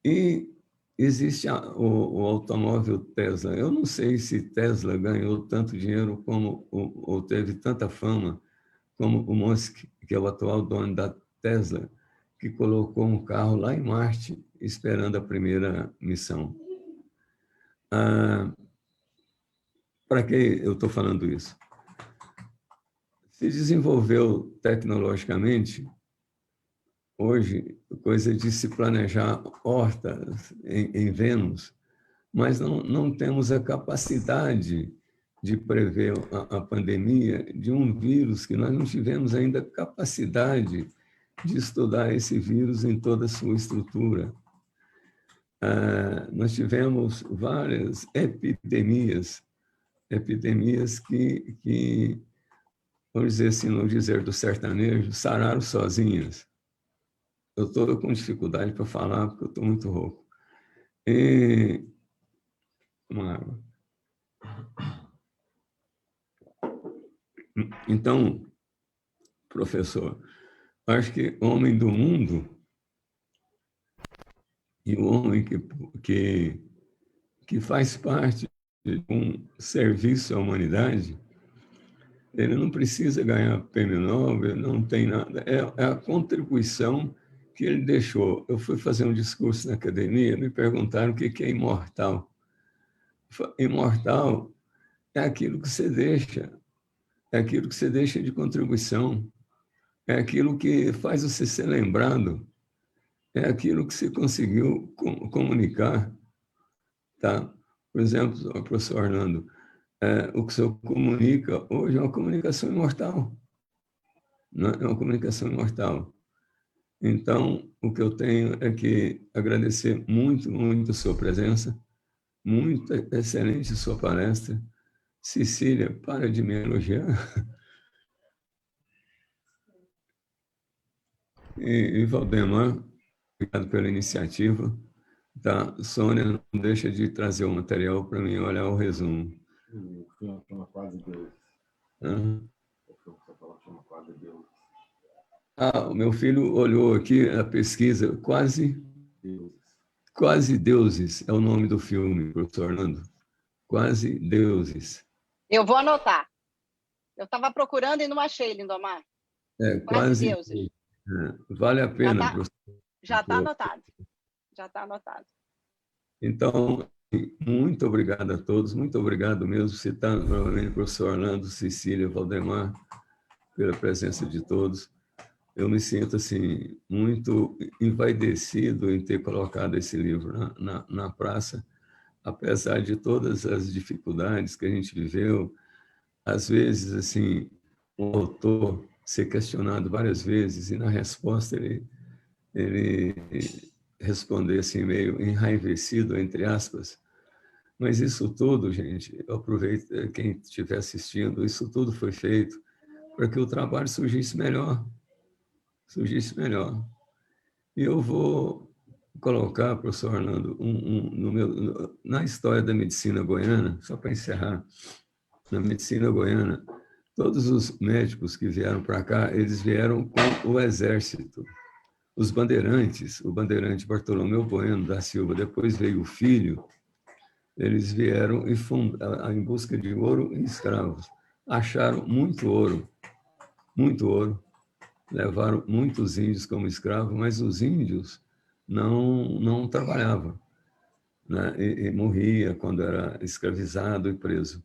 E existe o automóvel Tesla. Eu não sei se Tesla ganhou tanto dinheiro ou teve tanta fama como o Musk, que é o atual dono da Tesla, que colocou um carro lá em Marte esperando a primeira missão. Para que eu estou falando isso? Se desenvolveu tecnologicamente, hoje, coisa de se planejar hortas em Vênus, mas não temos a capacidade de prever a pandemia de um vírus que nós não tivemos ainda capacidade de estudar esse vírus em toda a sua estrutura. Nós tivemos várias epidemias que, vamos dizer assim, no dizer do sertanejo, sararam sozinhas. Eu estou com dificuldade para falar, porque eu estou muito rouco. Uma água. Então, professor, acho que o homem do mundo e o homem que faz parte de um serviço à humanidade, ele não precisa ganhar prêmio Nobel, não tem nada. É a contribuição que ele deixou. Eu fui fazer um discurso na academia, me perguntaram o que é imortal. Imortal é aquilo que você deixa é aquilo que você deixa de contribuição, é aquilo que faz você ser lembrado, é aquilo que você conseguiu comunicar, tá? Por exemplo, o professor Orlando, o que o senhor comunica hoje é uma comunicação imortal, né? É uma comunicação imortal. Então, o que eu tenho é que agradecer muito, muito a sua presença, muito excelente a sua palestra. Cecília, para de me elogiar. E Valdemar, obrigado pela iniciativa. Tá? Sônia, não deixa de trazer o material para mim olhar o resumo. O filme chama Quase Deus. O filme que você falou chama Quase Deus. O meu filho olhou aqui a pesquisa, Quase Deuses é o nome do filme, professor Orlando. Quase Deuses. Eu vou anotar. Eu estava procurando e não achei, Lindomar. Quase Deuses. Vale a pena, professor. Já está anotado. Já está anotado. Então, muito obrigado a todos, muito obrigado mesmo, citando novamente o professor Orlando, Cecília, Valdemar, pela presença de todos. Eu me sinto assim, muito envaidecido em ter colocado esse livro na praça, apesar de todas as dificuldades que a gente viveu. Às vezes, assim, o autor ser questionado várias vezes e, na resposta, ele responder assim, meio enraivecido, entre aspas. Mas isso tudo, gente, eu aproveito, quem estiver assistindo, isso tudo foi feito para que o trabalho surgisse melhor. E eu vou colocar, professor Orlando, na história da medicina goiana, só para encerrar, na medicina goiana, todos os médicos que vieram para cá, eles vieram com o exército. Os bandeirantes, o bandeirante Bartolomeu Bueno da Silva, depois veio o filho, eles vieram em busca de ouro e escravos. Acharam muito ouro, levaram muitos índios como escravos, mas os índios não trabalhavam, né? E morria quando era escravizado e preso.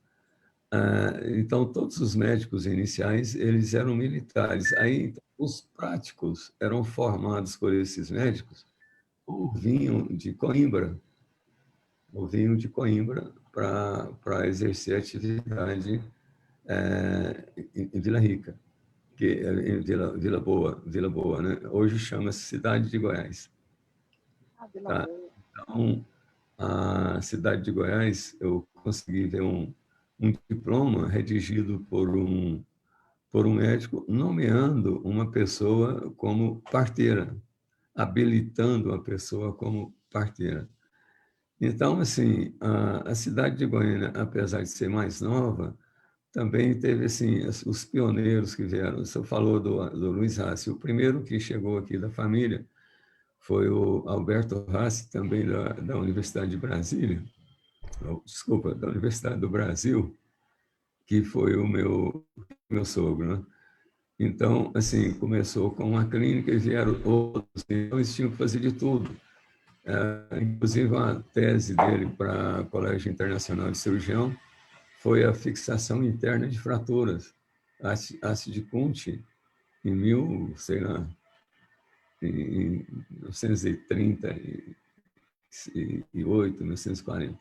Então, todos os médicos iniciais, eles eram militares. Aí, os práticos eram formados por esses médicos ou vinham de Coimbra, para exercer atividade em Vila Rica, que é em Vila Boa, né? Hoje chama-se Cidade de Goiás. Tá? Então, a Cidade de Goiás, eu consegui ver um diploma redigido por um médico nomeando uma pessoa como parteira, habilitando a pessoa como parteira. Então, assim, a cidade de Goiânia, apesar de ser mais nova, também teve assim os pioneiros que vieram. Você falou do Luiz Rassi. O primeiro que chegou aqui da família foi o Alberto Rassi, também da Universidade de Brasília, desculpa, da Universidade do Brasil, que foi o meu sogro, né? Então, assim, começou com uma clínica e vieram outros, então eles tinham que fazer de tudo. Inclusive, a tese dele para o Colégio Internacional de Cirurgião foi a fixação interna de fraturas, Assi de Kundt, em 1938, 1940.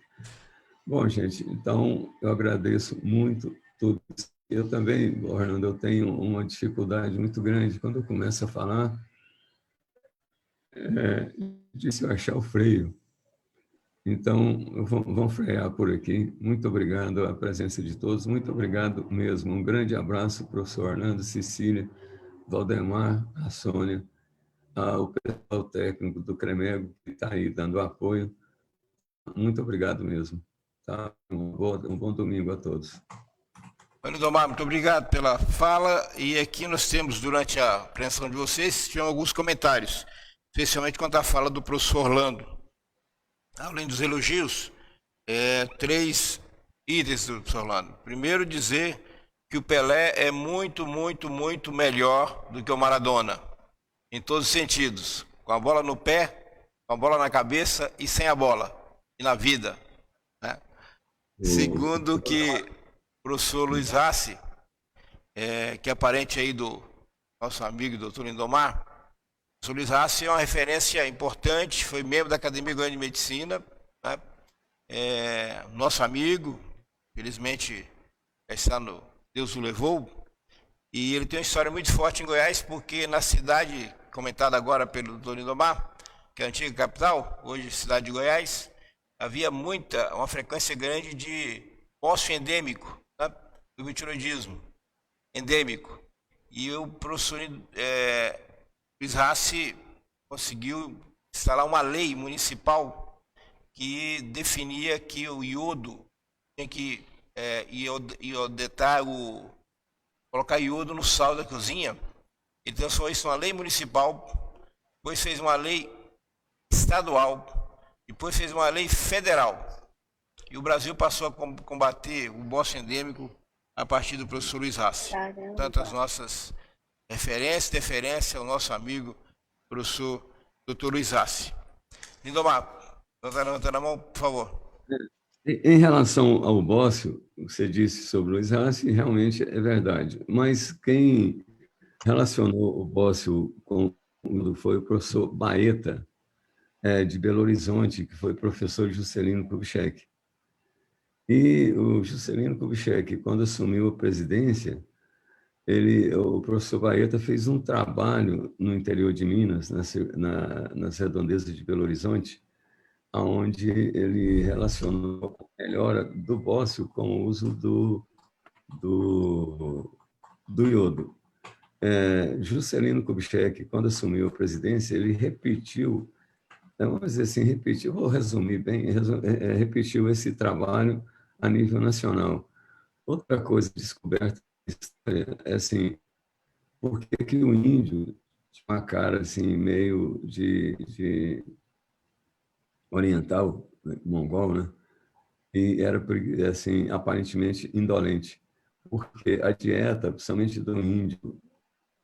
Bom, gente, então eu agradeço muito tudo. Eu também, Orlando, eu tenho uma dificuldade muito grande quando eu começo a falar de se achar o freio. Então, vamos frear por aqui. Muito obrigado à presença de todos. Muito obrigado mesmo. Um grande abraço, professor Orlando, Cecília, Valdemar, a Sônia, ao pessoal técnico do CREMEGO, que está aí dando apoio. Muito obrigado mesmo. Tá? Um bom domingo a todos. Lindomar, muito obrigado pela fala. E aqui nós temos, durante a apreensão de vocês, tinham alguns comentários, especialmente quanto à fala do professor Orlando. Além dos elogios, 3 itens do professor Orlando. Primeiro, dizer que o Pelé é muito, muito, muito melhor do que o Maradona, em todos os sentidos. Com a bola no pé, com a bola na cabeça e sem a bola, e na vida, né? Segundo, que o professor Luiz Rassi que é parente aí do nosso amigo doutor Lindomar. O professor Luiz Rassi é uma referência importante, foi membro da Academia Goiana de Medicina, né? Nosso amigo, felizmente já está no Deus o levou, e ele tem uma história muito forte em Goiás, porque na cidade, comentada agora pelo doutor Lindomar, que é a antiga capital, hoje cidade de Goiás, havia uma frequência grande de ócio endêmico, né? Do hipotireoidismo endêmico. E o professor Luiz Rassi conseguiu instalar uma lei municipal que definia que o iodo tinha que colocar iodo no sal da cozinha. Ele transformou isso numa lei municipal, depois fez uma lei estadual, depois fez uma lei federal. E o Brasil passou a combater o bócio endêmico a partir do professor Luiz Rassi. Portanto, as nossas deferência ao nosso amigo, professor Dr. Luiz Rassi. Lindomar, levantando a mão, por favor. Em relação ao bócio, você disse sobre o Luiz Rassi, realmente é verdade. Mas quem relacionou o bócio quando foi o professor Baeta, de Belo Horizonte, que foi professor de Juscelino Kubitschek. E o Juscelino Kubitschek, quando assumiu a presidência, o professor Baeta fez um trabalho no interior de Minas, nas redondezas de Belo Horizonte, onde ele relacionou a melhora do bócio com o uso do iodo. Juscelino Kubitschek, quando assumiu a presidência, ele repetiu, vamos dizer assim, vou resumir bem, repetiu esse trabalho a nível nacional. Outra coisa descoberta é assim, por que o índio tinha uma cara assim, meio de oriental, mongol, né? E era assim, aparentemente indolente, porque a dieta, principalmente do índio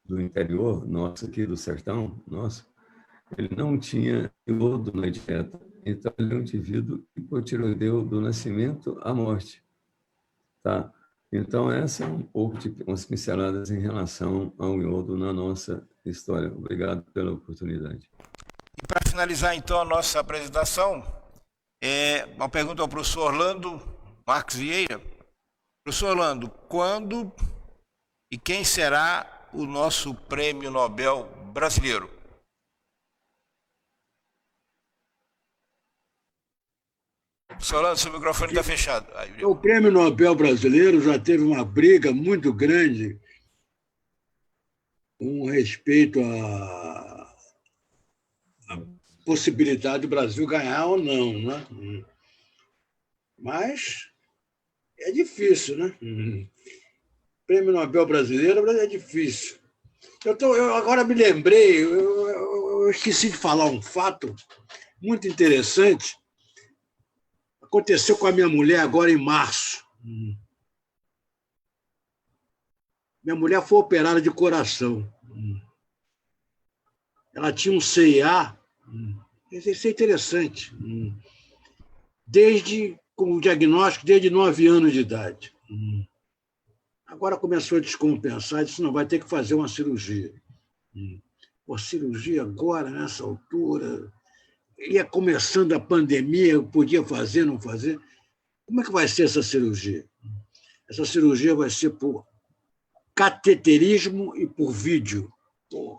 do interior, nosso aqui do sertão, nosso, ele não tinha iodo na dieta. Então, ele é um indivíduo hipotireoideu do nascimento à morte. Tá? Então, essa é um pouco de umas pinceladas em relação ao iodo na nossa história. Obrigado pela oportunidade. E para finalizar, então, a nossa apresentação, uma pergunta ao professor Orlando Marques Vieira. Professor Orlando, quando e quem será o nosso Prêmio Nobel brasileiro? Professor Orlando, seu microfone está fechado. O Prêmio Nobel brasileiro já teve uma briga muito grande com respeito à possibilidade do Brasil ganhar ou não, né? Mas é difícil, né? Prêmio Nobel brasileiro é difícil. Eu agora me lembrei, eu esqueci de falar um fato muito interessante. Aconteceu com a minha mulher agora em março. Minha mulher foi operada de coração. Ela tinha um CIA. Isso é interessante. Com o diagnóstico, desde 9 anos de idade. Agora começou a descompensar e disse, não, vai ter que fazer uma cirurgia. Pô, cirurgia agora, nessa altura... Ia começando a pandemia, eu podia fazer, não fazer. Como é que vai ser essa cirurgia? Essa cirurgia vai ser por cateterismo e por vídeo. Pô,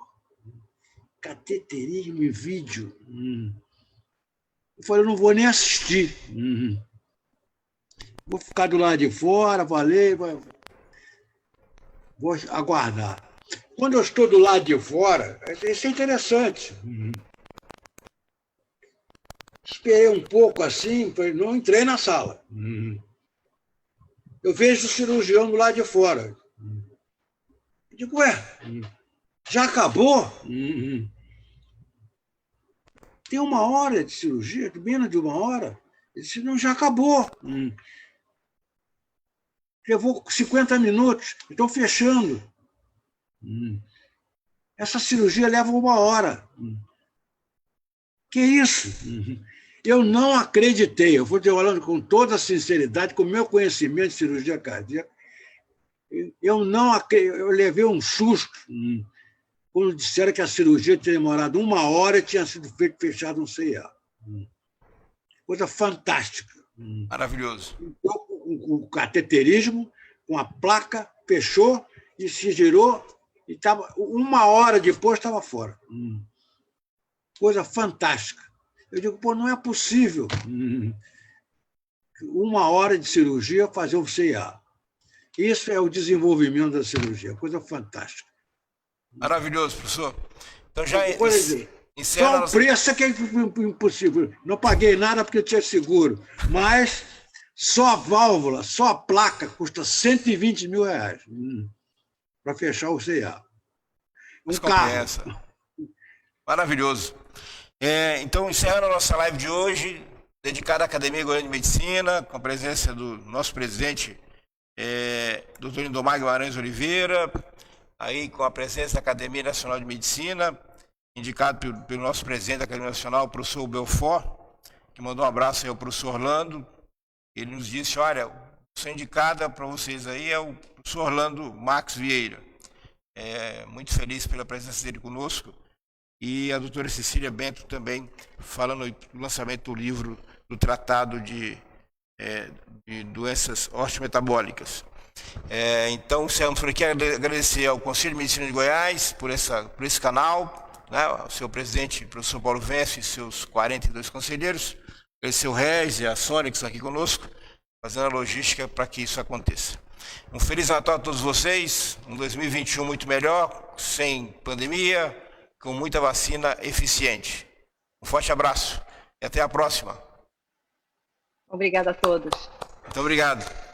cateterismo e vídeo. Eu falei, eu não vou nem assistir. Vou ficar do lado de fora, vou aguardar. Quando eu estou do lado de fora, isso é interessante. Esperei um pouco assim, não entrei na sala. Eu vejo o cirurgião do lado de fora. Eu digo, já acabou? Tem 1 hora de cirurgia, menos de 1 hora. Ele disse, não, já acabou. Levou 50 minutos, estou fechando. Essa cirurgia leva 1 hora. Que isso? Eu não acreditei. Eu vou te falando com toda a sinceridade, com o meu conhecimento de cirurgia cardíaca, Eu levei um susto quando disseram que a cirurgia tinha demorado 1 hora e tinha sido fechado um CIA. Coisa fantástica. Maravilhoso. O cateterismo, com a placa, fechou e se girou, e 1 hora depois estava fora. Coisa fantástica. Eu digo, pô, não é possível 1 hora de cirurgia fazer um CIA. Isso é o desenvolvimento da cirurgia, coisa fantástica. Maravilhoso, professor. Então já só o preço é que é impossível. Não paguei nada porque eu tinha seguro, mas só a válvula, só a placa custa R$120 mil para fechar o CIA. Um carro. Maravilhoso. Então, encerrando a nossa live de hoje, dedicada à Academia Goiana de Medicina, com a presença do nosso presidente, Dr. Lindomar Guimarães Oliveira, aí com a presença da Academia Nacional de Medicina, indicado pelo nosso presidente da Academia Nacional, o professor Belfort, que mandou um abraço aí ao professor Orlando. Ele nos disse, olha, a pessoa indicada para vocês aí é o professor Orlando Max Vieira. Muito feliz pela presença dele conosco. E a doutora Cecília Bento também, falando do lançamento do livro, do Tratado de Doenças Ortometabólicas. Então, encerramos por aqui. Agradecer ao Conselho de Medicina de Goiás por esse canal, né, ao seu presidente, professor Paulo Vence, e seus 42 conselheiros. Agradecer o Regis e a Sônia, que estão aqui conosco, fazendo a logística para que isso aconteça. Um Feliz Natal a todos vocês, um 2021 muito melhor, sem pandemia, com muita vacina eficiente. Um forte abraço e até a próxima. Obrigada a todos. Muito obrigado.